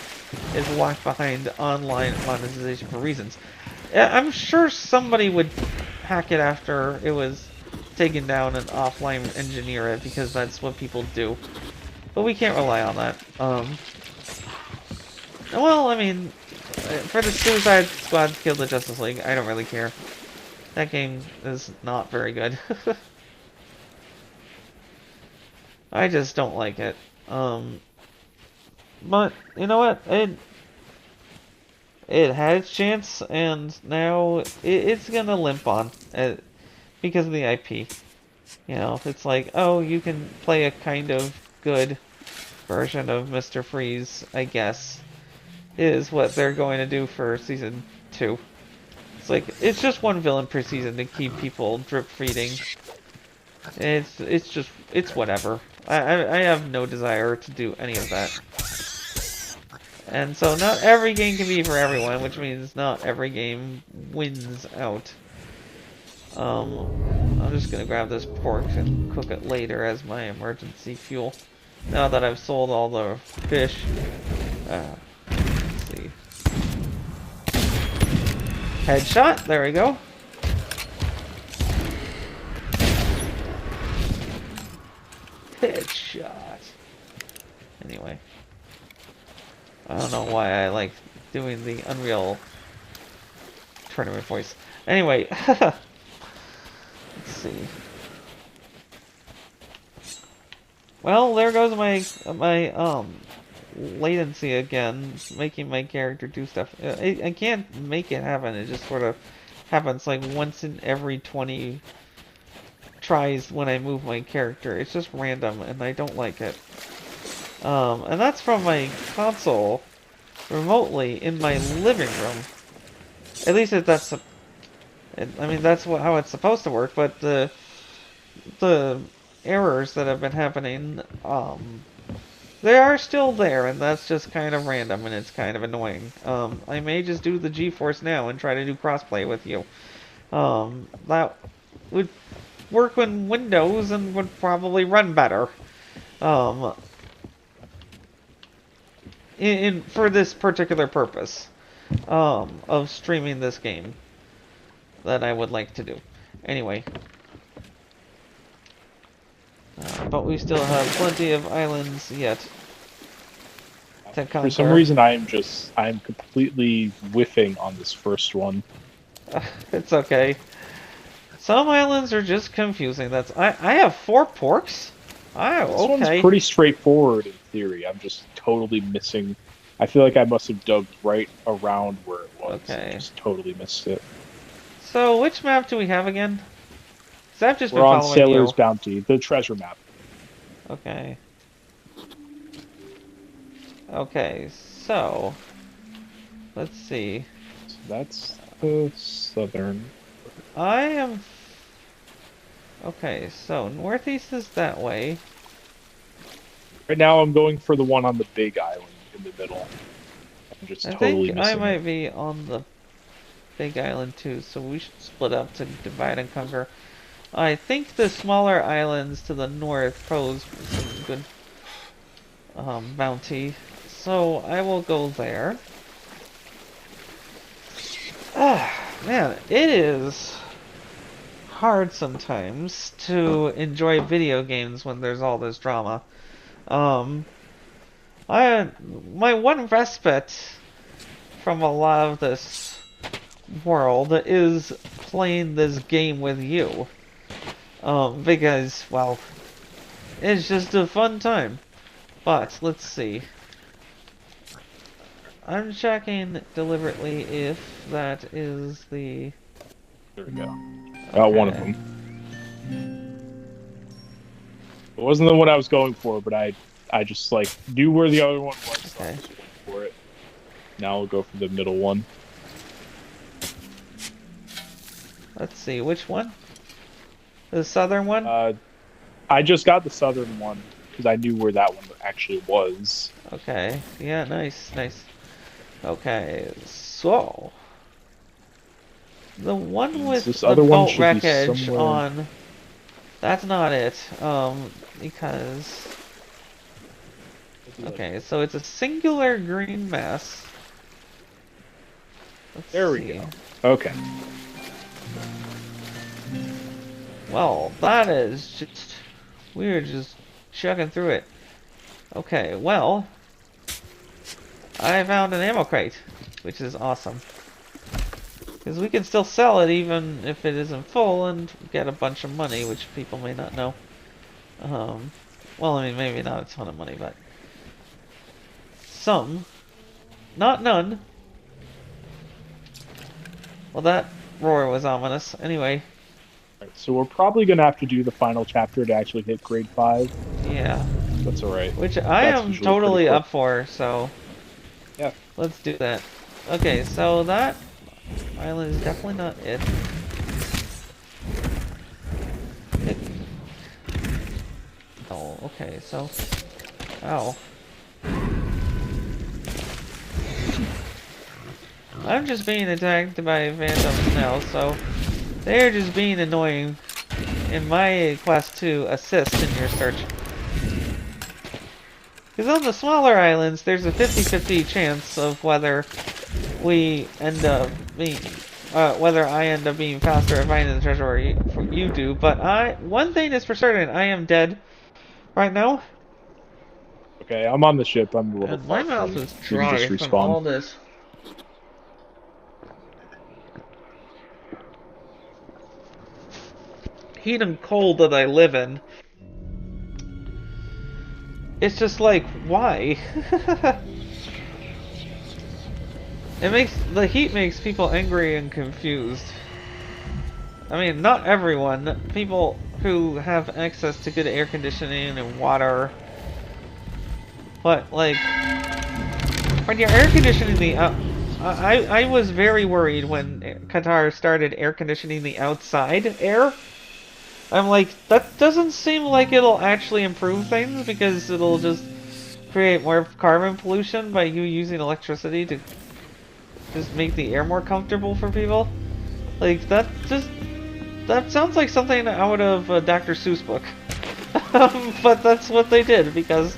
is locked behind online monetization for reasons. I'm sure somebody would hack it after it was taken down and offline engineer it, because that's what people do. But we can't rely on that. Well, I mean, for the Suicide Squad killed the Justice League, I don't really care. That game is not very good. I just don't like it. But, you know what? It had its chance, and now it's gonna limp on because of the IP. You know, it's like, oh, you can play a kind of good version of Mr. Freeze, I guess, is what they're going to do for Season 2. It's like, it's just one villain per season to keep people drip-feeding. It's whatever. I have no desire to do any of that. And so not every game can be for everyone, which means not every game wins out. I'm just gonna grab this pork and cook it later as my emergency fuel. Now that I've sold all the fish. Let's see. Headshot, there we go. Headshot. Anyway. I don't know why I like doing the Unreal Tournament voice. Anyway, let's see. Well, there goes my latency again, making my character do stuff. I can't make it happen. It just sort of happens like once in every 20 tries when I move my character. It's just random, and I don't like it. And that's from my console remotely in my living room. At least that's how it's supposed to work. But the errors that have been happening, they are still there, and that's just kind of random, and it's kind of annoying. I may just do the GeForce now and try to do crossplay with you. That would work in Windows and would probably run better. For this particular purpose of streaming this game that I would like to do. Anyway. But we still have plenty of islands yet to conquer. For some reason, I'm completely whiffing on this first one. It's okay. Some islands are just confusing. I have 4 porks? This one's pretty straightforward in theory. I'm just totally missing. I feel like I must have dug right around where it was. Okay. And just totally missed it. So, which map do we have again? I've just We're on Sailor's Bounty, the treasure map. Okay. Okay, so let's see. So that's Southern. I am... Okay, so northeast is that way. Right now I'm going for the one on the big island in the middle. I'm just I totally think I missing might it. be on the big island too, so we should split up to divide and conquer. I think the smaller islands to the north pose some good bounty, so I will go there. Ah, man, it is hard sometimes to enjoy video games when there's all this drama. My one respite from a lot of this world is playing this game with you. Because, well, it's just a fun time. But, let's see. I'm checking deliberately if that is the... There we go. Got one of them. It wasn't the one I was going for, but I just like knew where the other one was. So I just went for it. Now I'll go for the middle one. Let's see, which one? The southern one? I just got the southern one because I knew where that one actually was. Okay, yeah, nice, nice. Okay, so... The one with This the other one boat should be wreckage somewhere. on... That's not it, because... Okay, so it's a singular green mass. There we go. Okay. Well, that is just... We're just chugging through it. Okay, well... I found an ammo crate, which is awesome. Because we can still sell it even if it isn't full and get a bunch of money, which people may not know. Well, I mean, maybe not a ton of money, but... Some. Not none. Well, that roar was ominous. Anyway. Right, so we're probably going to have to do the final chapter to actually hit grade 5. Yeah. That's alright. Which I am totally up for, so... Yeah. Let's do that. Okay, so that island is definitely not it. Oh, okay, so... Ow. I'm just being attacked by phantoms now, so... They're just being annoying in my quest to assist in your search. Because on the smaller islands, there's a 50-50 chance of whether we end up being... whether I end up being faster at finding the treasure or you do, but one thing is for certain, I am dead right now. Okay, I'm on the ship. I'm a little And my mouth is dry from all this. Heat and cold that I live in. It's just like, why? The heat makes people angry and confused. I mean, not everyone. People who have access to good air conditioning and water. But, like, when you're air conditioning the I was very worried when Qatar started air conditioning the outside air. I'm like, that doesn't seem like it'll actually improve things, because it'll just create more carbon pollution by you using electricity to just make the air more comfortable for people. Like, that sounds like something out of a Dr. Seuss book. But that's what they did, because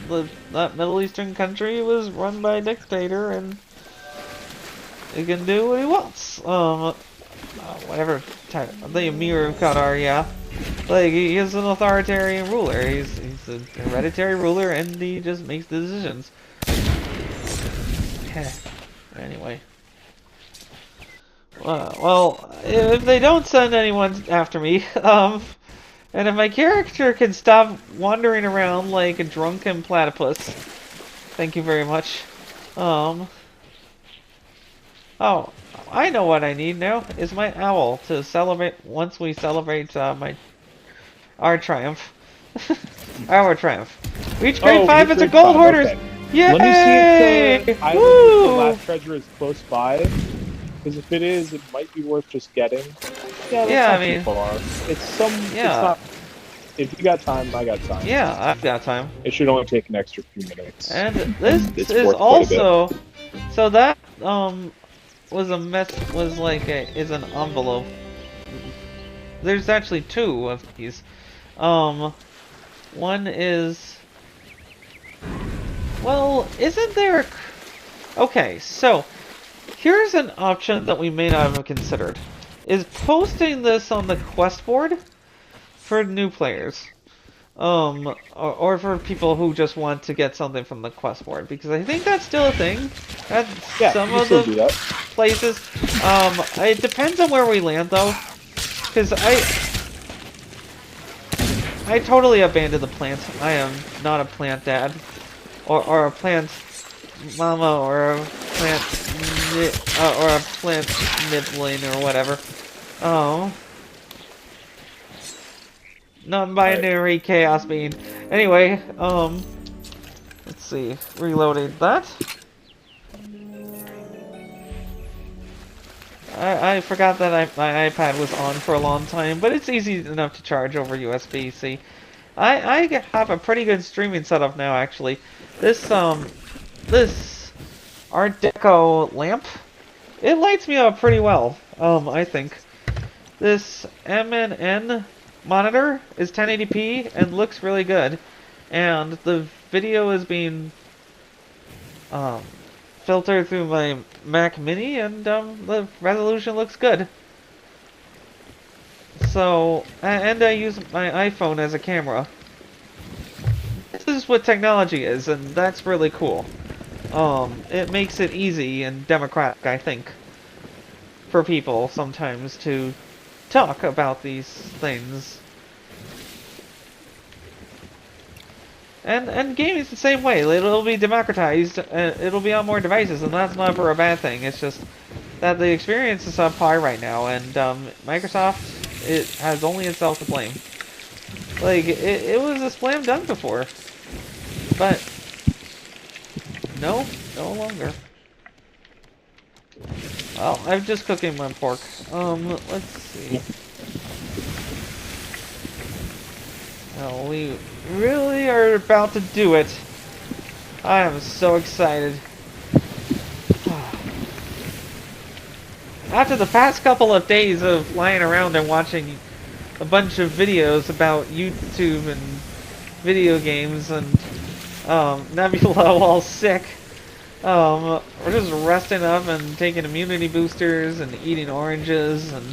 that Middle Eastern country was run by a dictator, and he can do what he wants. Whatever type, the Emir of Qatar, yeah. Like, he is an authoritarian ruler. He's an hereditary ruler, and he just makes the decisions. Anyway. Well, if they don't send anyone after me, and if my character can stop wandering around like a drunken platypus, thank you very much. Oh, I know what I need now, is my owl to celebrate, once we celebrate our triumph. Our triumph. Reach grade 5 as a gold hoarders! Okay. Yay! Let me see if the island with the last treasure is close by. Because if it is, it might be worth just getting. Yeah, that's not too far. It's not. If you got time, I got time. Yeah, I've got time. It should only take an extra few minutes. And this it's is worth also, so that was a mess. Is an envelope. There's actually two of these. One is. Well, isn't there? Okay, so here's an option that we may not have considered: is posting this on the quest board for new players, or for people who just want to get something from the quest board, because I think that's still a thing at some of the places. It depends on where we land though, because I totally abandoned the plant. I am not a plant dad, or a plant mama, or a plant nibbling or whatever. Oh. Non-binary chaos being. Anyway, let's see. Reloading that. I forgot that my iPad was on for a long time, but it's easy enough to charge over USB-C. I have a pretty good streaming setup now, actually. This Art Deco lamp, it lights me up pretty well. I think this MNN monitor is 1080p and looks really good, and the video is being filtered through my Mac Mini, and the resolution looks good. So, and I use my iPhone as a camera. This is what technology is, and that's really cool. It makes it easy and democratic, I think, for people sometimes to talk about these things. And gaming's the same way. It'll be democratized, it'll be on more devices, and that's never a bad thing. It's just that the experience is on par right now, and Microsoft, it has only itself to blame. Like, it was a slam dunk before, but no longer. Well, I'm just cooking my pork. Let's see. Oh, we really are about to do it. I am so excited. After the past couple of days of lying around and watching a bunch of videos about YouTube and video games and Nebula while sick, we're just resting up and taking immunity boosters and eating oranges and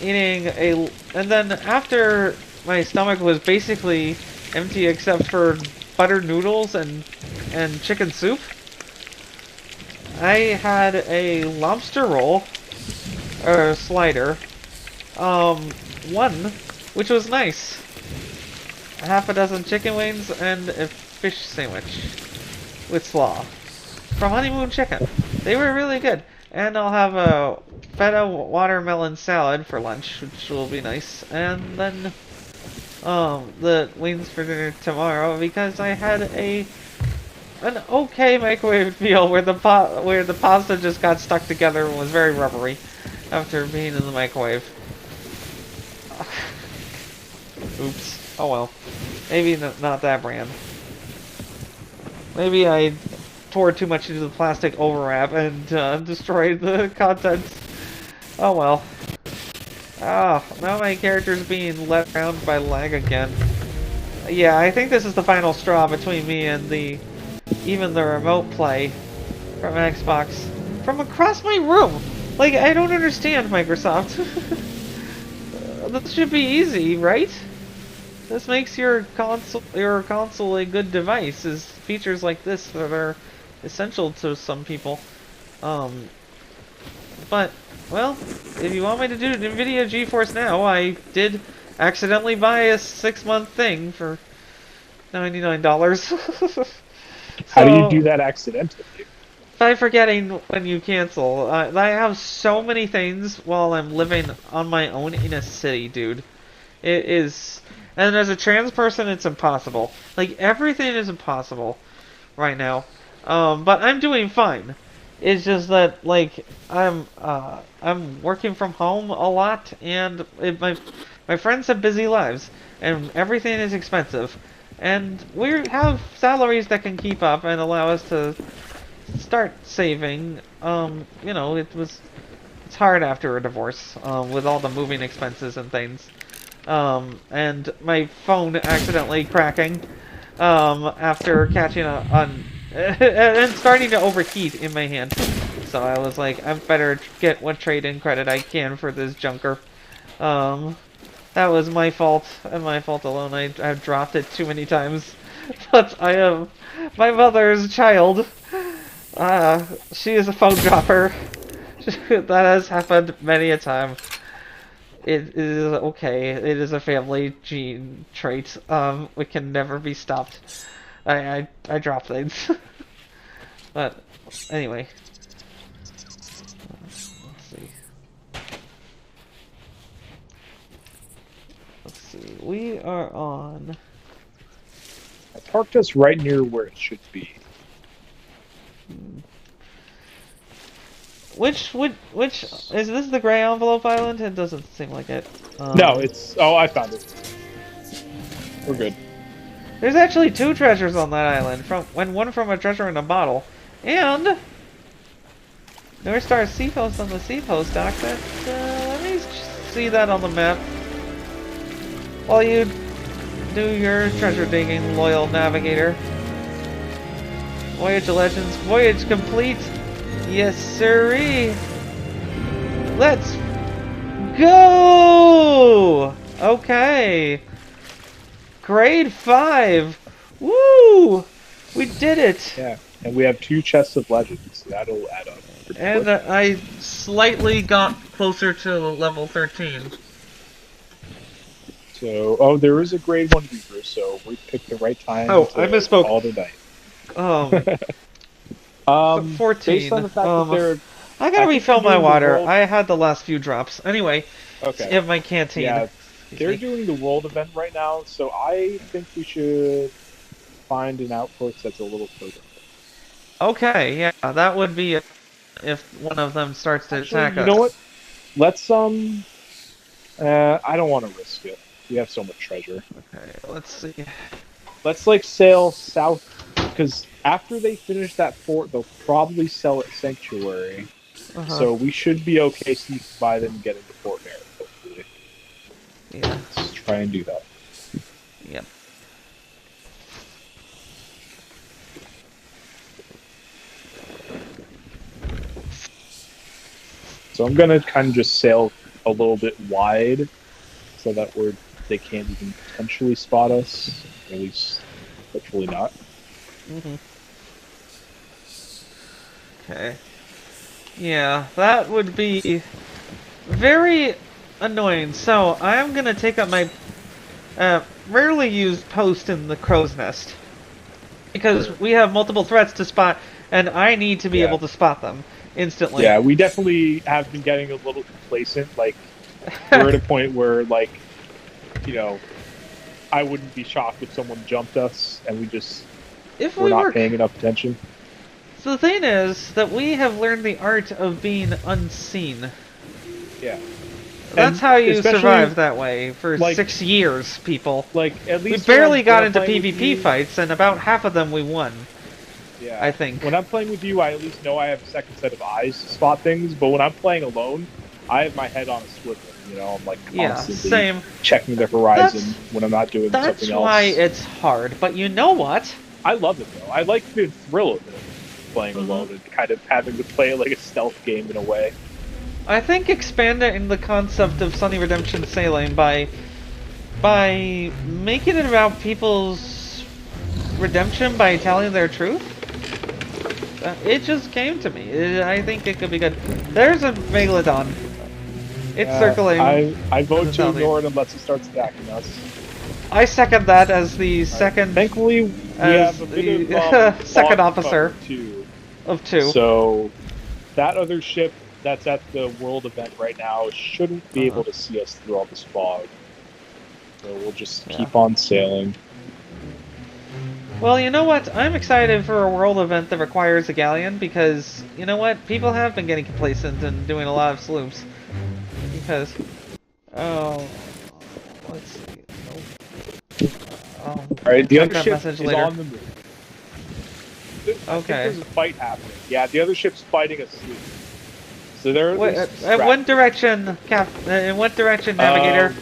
and then after my stomach was basically empty except for buttered noodles and chicken soup, I had a lobster roll, or slider, one, which was nice. Half a dozen chicken wings and a fish sandwich with slaw from Honeymoon Chicken. They were really good. And I'll have a feta watermelon salad for lunch, which will be nice. And then the wings for dinner tomorrow, because I had an okay microwave meal where the pasta just got stuck together and was very rubbery after being in the microwave. Oops. Oh well. Maybe not that brand. Maybe I tore too much into the plastic overwrap and destroyed the contents. Oh well. Ah, now my character's being let around by lag again. Yeah, I think this is the final straw between me and even the remote play from Xbox from across my room. Like, I don't understand, Microsoft. This should be easy, right? This makes your console a good device. Is features like this that are essential to some people. But well, if you want me to do NVIDIA GeForce Now, I did accidentally buy a 6-month thing for $99. How do you do that accidentally? By forgetting when you cancel. I have so many things while I'm living on my own in a city, dude. It is, And as a trans person, it's impossible. Like, everything is impossible right now. But I'm doing fine. It's just that, like, I'm working from home a lot, and my friends have busy lives, and everything is expensive. And we have salaries that can keep up and allow us to start saving. You know, it's hard after a divorce, with all the moving expenses and things. And my phone accidentally cracking, after catching on, and starting to overheat in my hand. So I was like, I better get what trade-in credit I can for this junker. That was my fault, and my fault alone. I've dropped it too many times. But I am my mother's child. She is a phone dropper. That has happened many a time. It is okay. It is a family gene trait. It can never be stopped. I drop things. But anyway. Let's see. Let's see. We are on. I parked us right near where it should be. Which is this the gray envelope island? It doesn't seem like it. No, it's. Oh, I found it. We're good. There's actually 2 treasures on that island, one from a treasure in a bottle, and North Star Seapost on the Seapost dock. Let me see that on the map while you do your treasure digging, loyal navigator. Voyage Legends, voyage complete. Yes, sirree. Let's go. Okay. Grade 5! Woo! We did it! Yeah, and we have 2 chests of legends. That'll add up. And I slightly got closer to level 13. So, oh, there is a grade 1 beaver, so we picked the right time. Oh, I misspoke. All the night. 14. Based on the fact that they're... I gotta refill my water. I had the last few drops. Anyway, okay. In my canteen. Yeah. They're doing the world event right now, so I think we should find an outpost that's a little closer. Okay, yeah, that would be if one of them starts to attack us. You know what? Let's, I don't want to risk it. We have so much treasure. Okay, let's see. Let's, like, sail south, because after they finish that fort, they'll probably sell it Sanctuary. So we should be okay by them getting to Fort Merritt, hopefully. Yeah. Let's try and do that. Yep. So I'm gonna kind of just sail a little bit wide, so that they can't even potentially spot us. At least, hopefully not. Okay. Yeah, that would be very annoying. So I'm gonna take up my rarely used post in the crow's nest, because we have multiple threats to spot, and I need to be able to spot them instantly. Yeah, we definitely have been getting a little complacent. Like, we're at a point where, like, you know, I wouldn't be shocked if someone jumped us, and we're not paying enough attention. So the thing is that we have learned the art of being unseen. Yeah. That's how you survive that way for 6 years, people. Like, at least we barely got into PvP fights, and about half of them we won. Yeah. I think. When I'm playing with you, I at least know I have a second set of eyes to spot things, but when I'm playing alone, I have my head on a swivel. You know, I'm like constantly checking the horizon when I'm not doing something else. That's why it's hard, but you know what? I love it, though. I like the thrill of it, playing alone and kind of having to play like a stealth game in a way. I think expanding the concept of SunnyRedemption sailing by making it about people's redemption by telling their truth, it just came to me. I think it could be good. There's a Megalodon. It's circling. I vote to ignore it unless it starts attacking us. I second that as the second. Thankfully, we have a bit of second officer of 2. So that other ship that's at the world event right now shouldn't be able to see us through all this fog. So we'll just keep on sailing. Well, you know what? I'm excited for a world event that requires a galleon because, you know what? People have been getting complacent and doing a lot of sloops. Because... Oh... Let's see... Alright, the check other that ship message is later. on the move. I think Okay. there's a fight happening. Yeah, the other ship's fighting a sloop. So they're what direction, in what direction, navigator?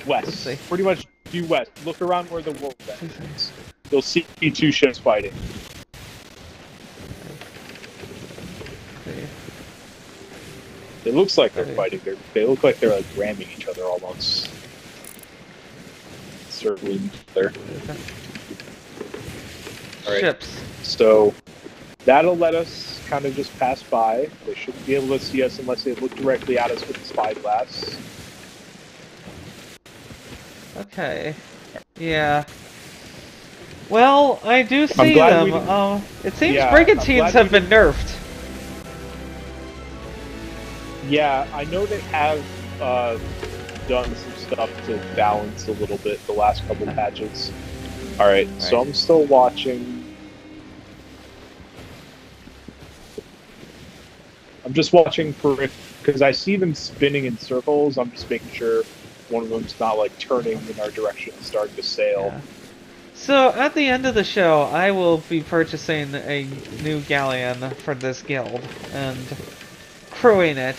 West. Let's see. Pretty much due west. Look around where the wolf is. You'll see two ships fighting. It looks like they're fighting. They look like they're like ramming each other almost. Circling each other. Alright. Ships. So that'll let us kind of just pass by. They shouldn't be able to see us unless they look directly at us with the spyglass. Okay. Yeah. Well, I do see them. It seems brigantines have been nerfed. Yeah, I know they have done some stuff to balance a little bit the last couple patches. Alright, so I'm still watching. I'm just watching for because I see them spinning in circles. I'm just making sure one of them's not like turning in our direction and starting to sail. Yeah. So at the end of the show, I will be purchasing a new galleon for this guild and crewing it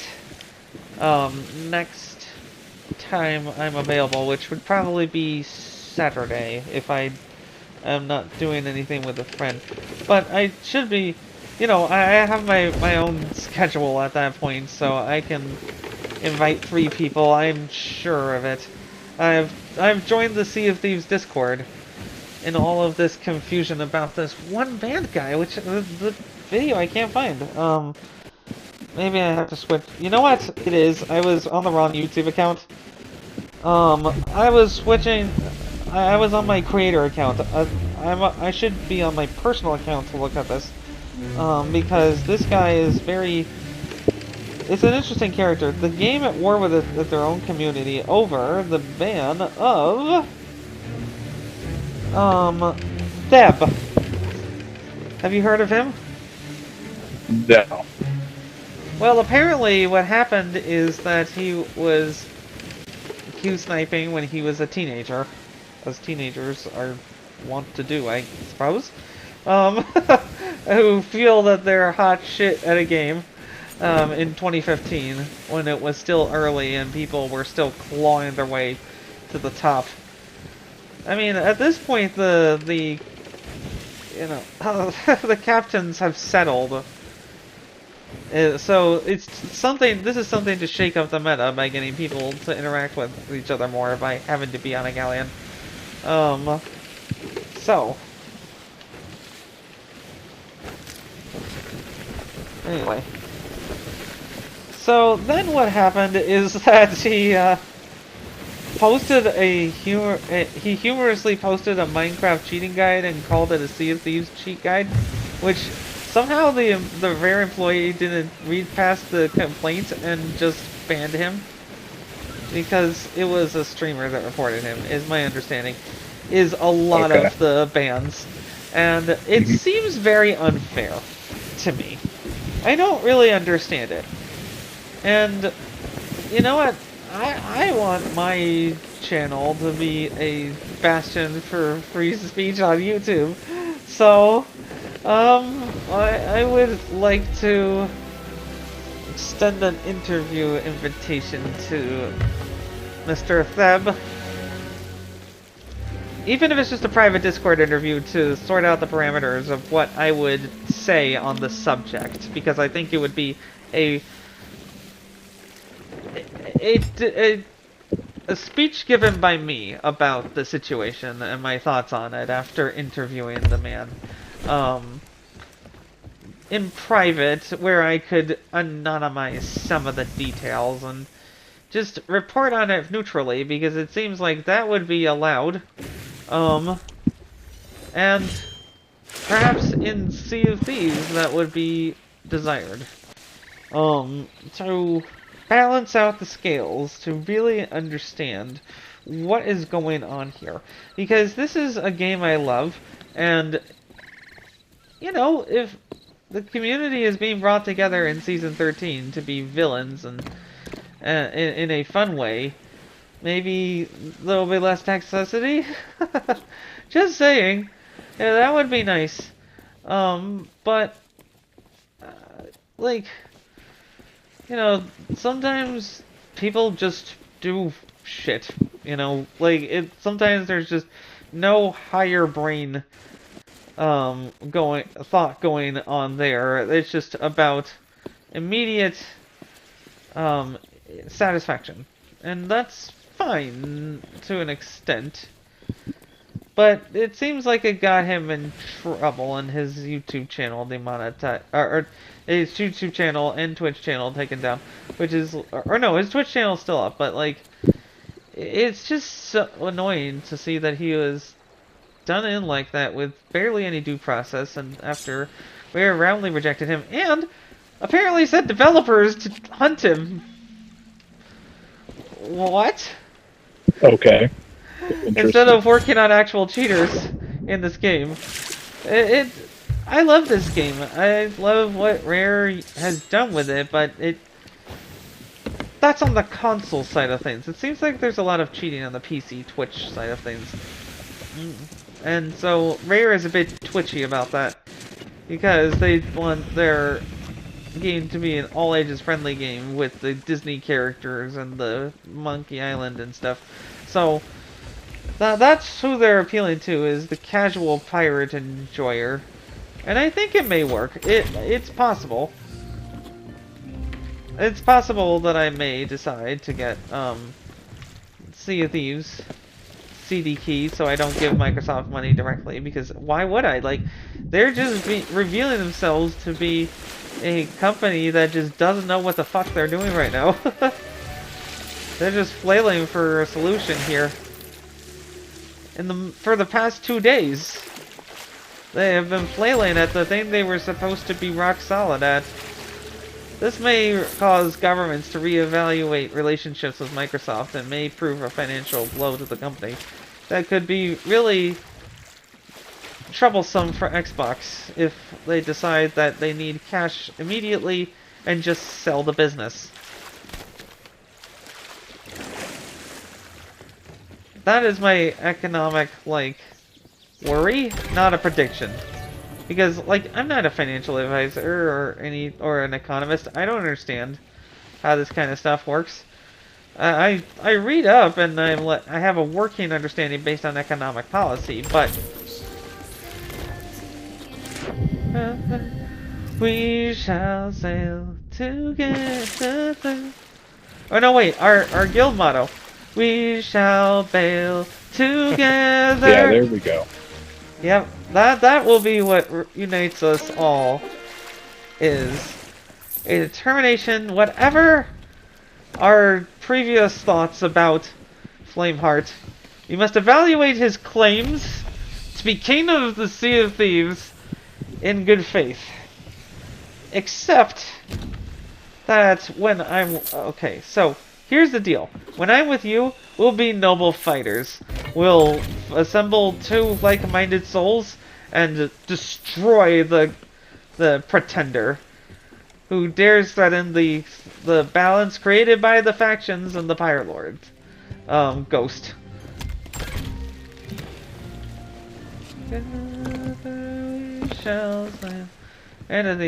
next time I'm available, which would probably be Saturday if I am not doing anything with a friend. But I should be, you know, I have my own schedule at that point, so I can invite 3 people. I'm sure of it. I've joined the Sea of Thieves Discord in all of this confusion about this one band guy, which the video I can't find. Maybe I have to switch. You know what it is? I was on the wrong YouTube account. I was switching. I was on my creator account. I should be on my personal account to look at this. Because this guy is very... It's an interesting character. The game at war with their own community over the ban of... Theb. Have you heard of him? No. Well, apparently what happened is that he was Q sniping when he was a teenager, as teenagers are wont to do, I suppose. Who feel that they're hot shit at a game in 2015 when it was still early and people were still clawing their way to the top. I mean, at this point, the you know, the captains have settled. So it's something. This is something to shake up the meta by getting people to interact with each other more by having to be on a galleon. So anyway, so then what happened is that he posted he humorously posted a Minecraft cheating guide and called it a Sea of Thieves cheat guide, which somehow the rare employee didn't read past the complaint and just banned him because it was a streamer that reported him, is my understanding, is a lot of the bans, and it seems very unfair to me. I don't really understand it, and you know what? I want my channel to be a bastion for free speech on YouTube, so I would like to extend an interview invitation to Mr. Theb, even if it's just a private Discord interview to sort out the parameters of what I would say on the subject, because I think it would be a speech given by me about the situation and my thoughts on it after interviewing the man in private, where I could anonymize some of the details and just report on it neutrally, because it seems like that would be allowed, and perhaps in Sea of Thieves that would be desired, to balance out the scales, to really understand what is going on here. Because this is a game I love, and, you know, if the community is being brought together in Season 13 to be villains and in a fun way, maybe there'll be less toxicity? Just saying. Yeah, that would be nice. But, like, you know, sometimes people just do shit, you know? Like, sometimes there's just no higher brain thought going on there. It's just about immediate satisfaction, and that's fine to an extent. But it seems like it got him in trouble, and his YouTube channel demonetized, or his YouTube channel and Twitch channel taken down, which is, or no, his Twitch channel's still up, but like, it's just so annoying to see that he was done in like that with barely any due process, and after we roundly rejected him, and apparently sent developers to hunt him. What? Okay. Instead of working on actual cheaters in this game. I love this game. I love what Rare has done with it, but that's on the console side of things. It seems like there's a lot of cheating on the PC Twitch side of things. And so Rare is a bit twitchy about that, because they want their game to be an all-ages friendly game with the Disney characters and the Monkey Island and stuff. So that's who they're appealing to, is the casual pirate enjoyer. And I think it may work. It's possible. It's possible that I may decide to get Sea of Thieves CD key, so I don't give Microsoft money directly, because why would I? Like, they're just revealing themselves to be a company that just doesn't know what the fuck they're doing right now. They're just flailing for a solution here. For the past 2 days, they have been flailing at the thing they were supposed to be rock solid at. This may cause governments to reevaluate relationships with Microsoft, and may prove a financial blow to the company that could be really troublesome for Xbox if they decide that they need cash immediately and just sell the business. That is my economic, like, worry, not a prediction. Because, like, I'm not a financial advisor or an economist. I don't understand how this kind of stuff works. I read up, and I have a working understanding based on economic policy, but we shall sail together. Oh no, wait, our guild motto. We shall bail together. Yeah, there we go. Yep, that will be what unites us all, is a determination, whatever our previous thoughts about Flameheart. We must evaluate his claims to be king of the Sea of Thieves in good faith. Except that when I'm... Okay, so here's the deal. When I'm with you, we'll be noble fighters. We'll assemble two like-minded souls and destroy the pretender who dares threaten the balance created by the factions and the Pirate Lords. Ghost. And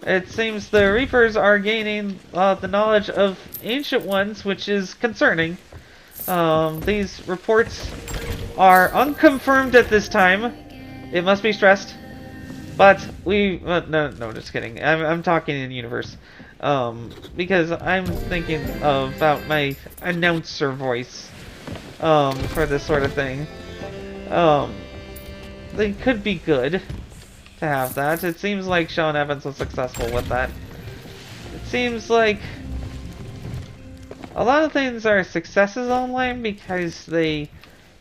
it seems the Reapers are gaining the knowledge of ancient ones, which is concerning. These reports are unconfirmed at this time. It must be stressed. But no, just kidding. I'm talking in universe. Because I'm thinking about my announcer voice for this sort of thing. They could be good to have that. It seems like Sean Evans was successful with that. It seems like a lot of things are successes online because they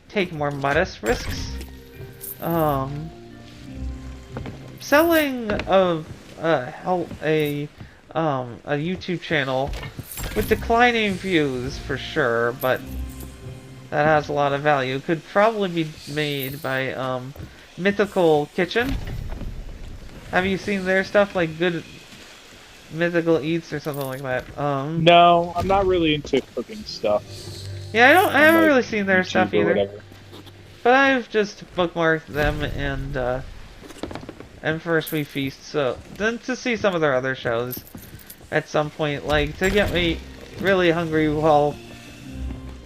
take more modest risks. Selling a YouTube channel with declining views for sure, but that has a lot of value. Could probably be made by Mythical Kitchen. Have you seen their stuff, like Good Mythical Eats or something like that? No, I'm not really into cooking stuff. Yeah, I haven't like really seen their YouTube stuff or either. whatever. But I've just bookmarked them and First We Feast, so then to see some of their other shows at some point, like to get me really hungry while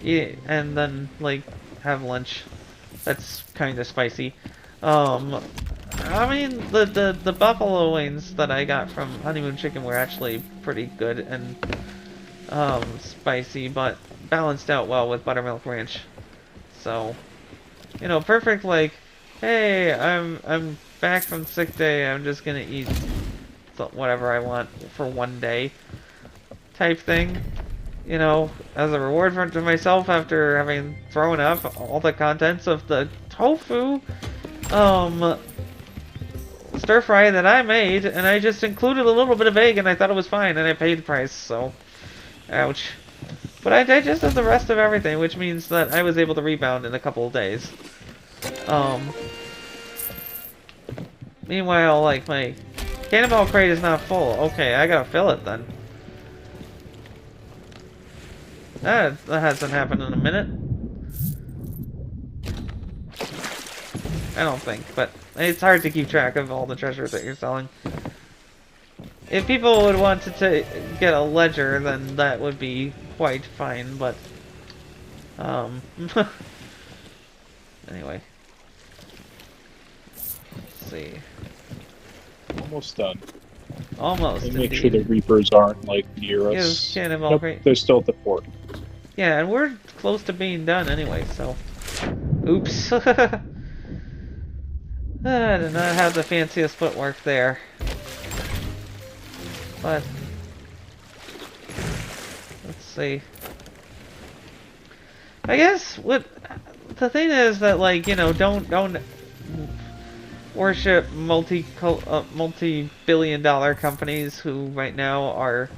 eat and then like have lunch. That's kind of spicy. I mean the buffalo wings that I got from Honeymoon Chicken were actually pretty good and spicy, but balanced out well with buttermilk ranch. So, you know, perfect. Like, hey, I'm back from sick day. I'm just gonna eat whatever I want for one day, type thing. You know, as a reward to myself after having thrown up all the contents of the tofu stir fry that I made, and I just included a little bit of egg, and I thought it was fine, and I paid the price. So, ouch. But I digested the rest of everything, which means that I was able to rebound in a couple of days. Meanwhile, like, my cannonball crate is not full. Okay, I gotta fill it then. That hasn't happened in a minute. I don't think, but it's hard to keep track of all the treasures that you're selling. If people would want to get a ledger, then that would be quite fine, but anyway. Let's see. Almost done. Almost. And make sure the Reapers aren't like near us. Nope, they're still at the fort. Yeah, and we're close to being done anyway, so. Oops. I did not have the fanciest footwork there. But let's see. I guess what the thing is that, like, you know, don't worship multi-billion-dollar companies who right now are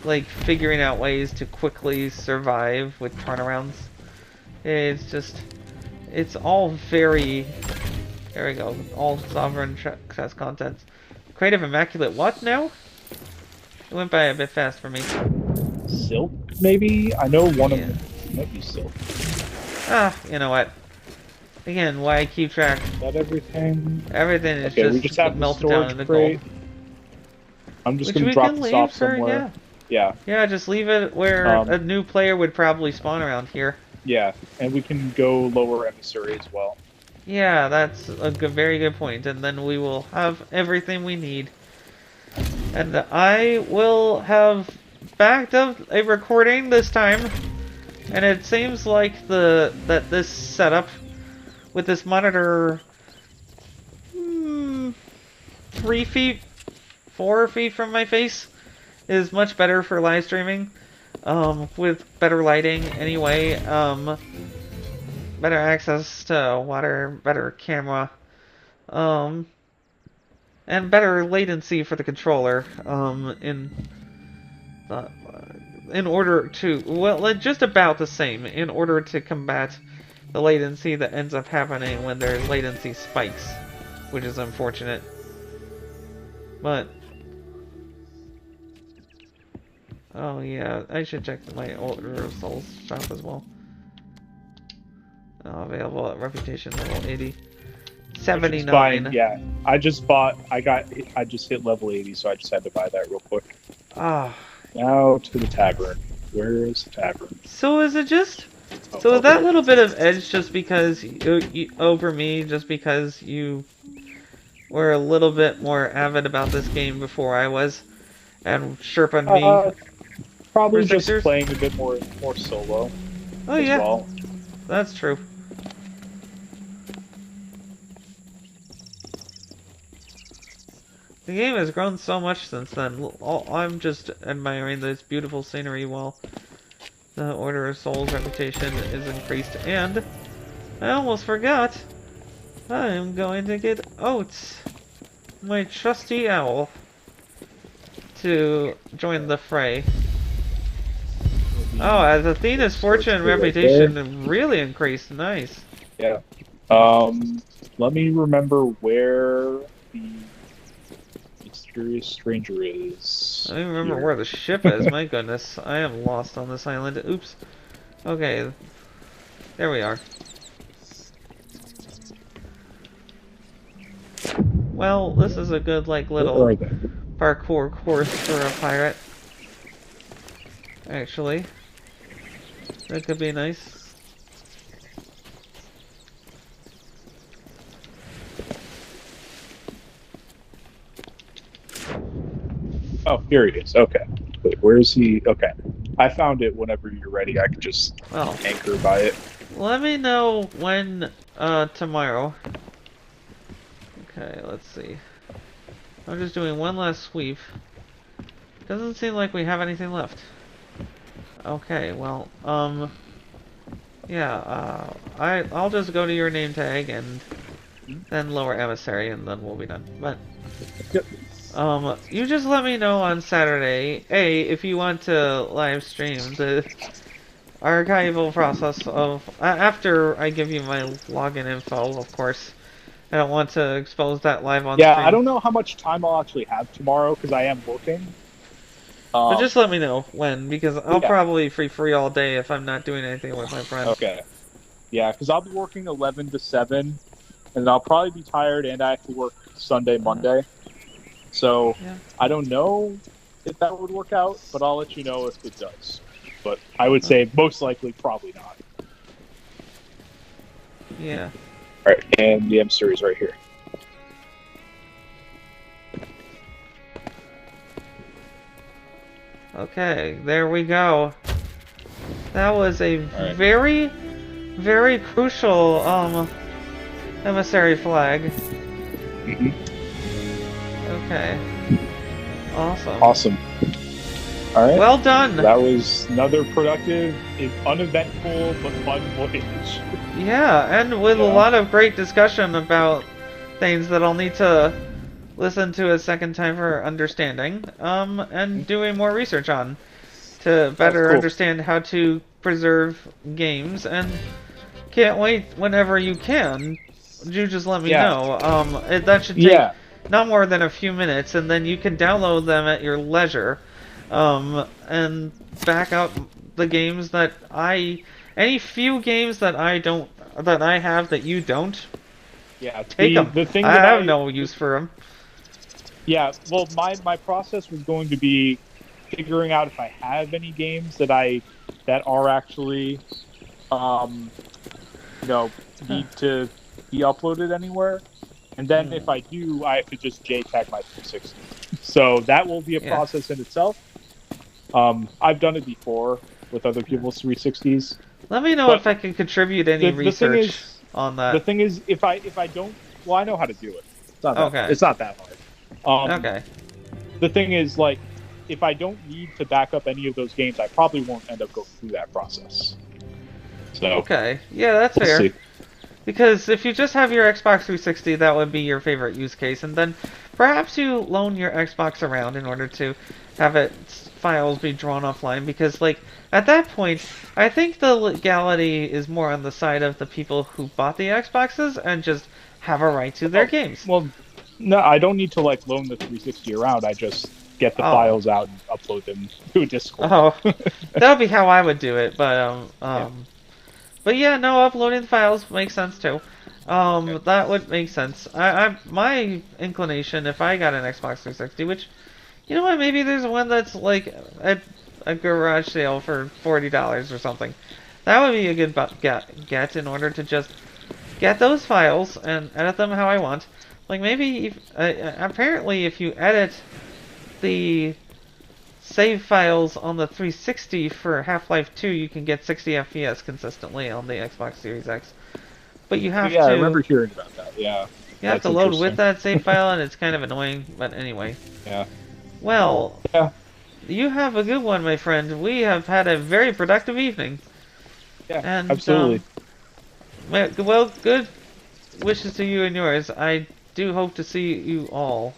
like figuring out ways to quickly survive with turnarounds. It's just, it's all very, there we go, all sovereign chest contents. Creative Immaculate what now? It went by a bit fast for me. Silk, maybe? I know one of them might be silk. Ah, you know what? Again, why I keep track? Is that everything? Everything is okay, we just have melted down in the gold. I'm just gonna drop this off somewhere. Yeah. Yeah, just leave it where a new player would probably spawn around here. Yeah, and we can go lower emissary as well. Yeah, that's a very good point, and then we will have everything we need. And I will have backed up a recording this time, and it seems like that this setup with this monitor 3 feet, 4 feet from my face is much better for live streaming, with better lighting anyway, better access to water, better camera, and better latency for the controller, in order to, well, like just about the same, in order to combat the latency that ends up happening when there's latency spikes, which is unfortunate. But oh yeah, I should check my Order of Souls shop as well. Available at Reputation level 80. 79. Yeah, I just hit level 80, so I just had to buy that real quick. Ah. Now to the tavern. Where is the tavern? So is it just? So is that little bit of edge just because you over me, just because you were a little bit more avid about this game before I was, and Sherpa me? Probably just playing a bit more solo. Oh yeah, well. That's true. The game has grown so much since then. I'm just admiring this beautiful scenery while the Order of Souls reputation is increased. And I almost forgot, I'm going to get Oats, my trusty owl, to join the fray. Oh, as Athena's fortune and reputation really increased. Nice. Yeah. Let me remember where the mysterious stranger is. I don't remember where the ship is. My goodness, I am lost on this island. Oops. Okay, there we are. Well, this is a good, like, little parkour course for a pirate. Actually, that could be nice. Oh, here he is. Okay. Wait, where is he? Okay. I found it whenever you're ready. I can just anchor by it. Let me know when, tomorrow. Okay, let's see. I'm just doing one last sweep. Doesn't seem like we have anything left. Okay, well, yeah, I'll just go to your name tag and then lower emissary and then we'll be done. But, you just let me know on Saturday, if you want to live stream the archival process of, after I give you my login info, of course. I don't want to expose that live on stream. I don't know how much time I'll actually have tomorrow because I am working. But just let me know when, because I'll probably be free all day if I'm not doing anything with my friends. Okay. Yeah, because I'll be working 11 to 7, and I'll probably be tired, and I have to work Sunday, Monday. So, I don't know if that would work out, but I'll let you know if it does. But I would say most likely probably not. Yeah. Alright, and the M series right here. Okay, there we go. That was a very, very crucial, emissary flag. Mm-hmm. Okay. Awesome. Awesome. Alright. Well done! That was another productive, uneventful, but fun voyage. Yeah, and with a lot of great discussion about things that I'll need to listen to a second time for understanding, and doing more research on to better understand how to preserve games, and can't wait whenever you can. You just let me know. That should take not more than a few minutes, and then you can download them at your leisure, and back up the games that any few games that I have that you don't. Yeah, take them. The thing I that have no use for them. Yeah, well, my process was going to be figuring out if I have any games that are actually, need to be uploaded anywhere, and then if I do, I have to just JTAG my 360. So that will be a process in itself. I've done it before with other people's 360s. Let me know if I can contribute any research on that. The thing is, if I don't, well, I know how to do it. It's not that, it's not that hard. Okay. The thing is, like, if I don't need to back up any of those games, I probably won't end up going through that process. So. Okay. Yeah, that's fair. See. Because if you just have your Xbox 360, that would be your favorite use case, and then perhaps you loan your Xbox around in order to have its files be drawn offline, because, like, at that point, I think the legality is more on the side of the people who bought the Xboxes and just have a right to their games. Well, no, I don't need to, like, loan the 360 around. I just get the files out and upload them to a Discord. Oh, that would be how I would do it, but, But yeah, no, uploading the files makes sense too. That would make sense. My inclination, if I got an Xbox 360, which, you know what, maybe there's one that's like at a garage sale for $40 or something. That would be a good get in order to just get those files and edit them how I want. Like maybe, apparently if you edit the save files on the 360 for Half-Life 2, you can get 60 FPS consistently on the Xbox Series X. But you have to... Yeah, I remember hearing about that, yeah. You have to load with that save file, and it's kind of annoying, but anyway. Yeah. Well, you have a good one, my friend. We have had a very productive evening. Yeah, and, absolutely. Well, good wishes to you and yours. I do hope to see you all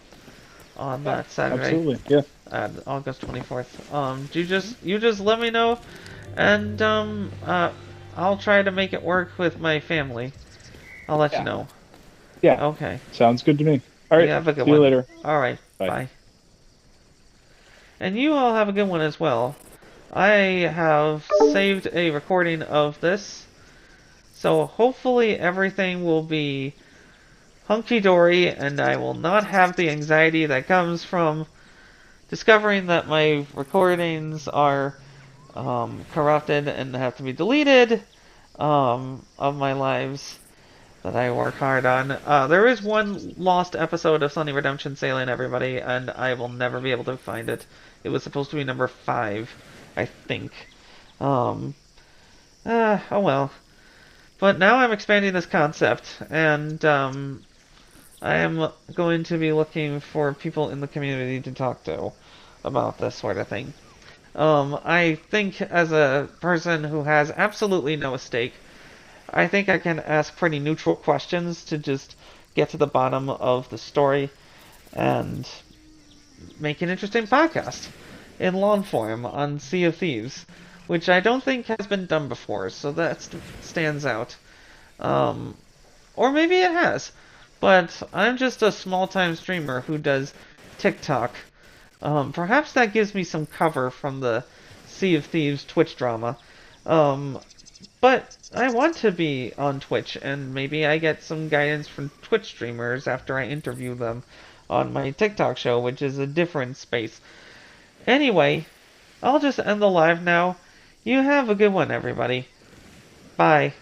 on that Saturday. Absolutely, yeah. August 24th. You just let me know, and I'll try to make it work with my family. I'll let you know. Yeah. Okay. Sounds good to me. All right. You have a good See one. you later. All right. Bye. Bye. And you all have a good one as well. I have saved a recording of this, so hopefully everything will be hunky-dory, and I will not have the anxiety that comes from discovering that my recordings are corrupted and have to be deleted of my lives that I work hard on. There is one lost episode of SunnyRedemption Sailing, everybody, and I will never be able to find it. It was supposed to be number 5, I think. Oh well. But now I'm expanding this concept, and I am going to be looking for people in the community to talk to about this sort of thing. I think as a person who has absolutely no stake, I think I can ask pretty neutral questions to just get to the bottom of the story and make an interesting podcast in long form on Sea of Thieves, which I don't think has been done before, so that stands out. Or maybe it has, but I'm just a small-time streamer who does TikTok. Perhaps that gives me some cover from the Sea of Thieves Twitch drama. But I want to be on Twitch, and maybe I get some guidance from Twitch streamers after I interview them on my TikTok show, which is a different space. Anyway, I'll just end the live now. You have a good one, everybody. Bye.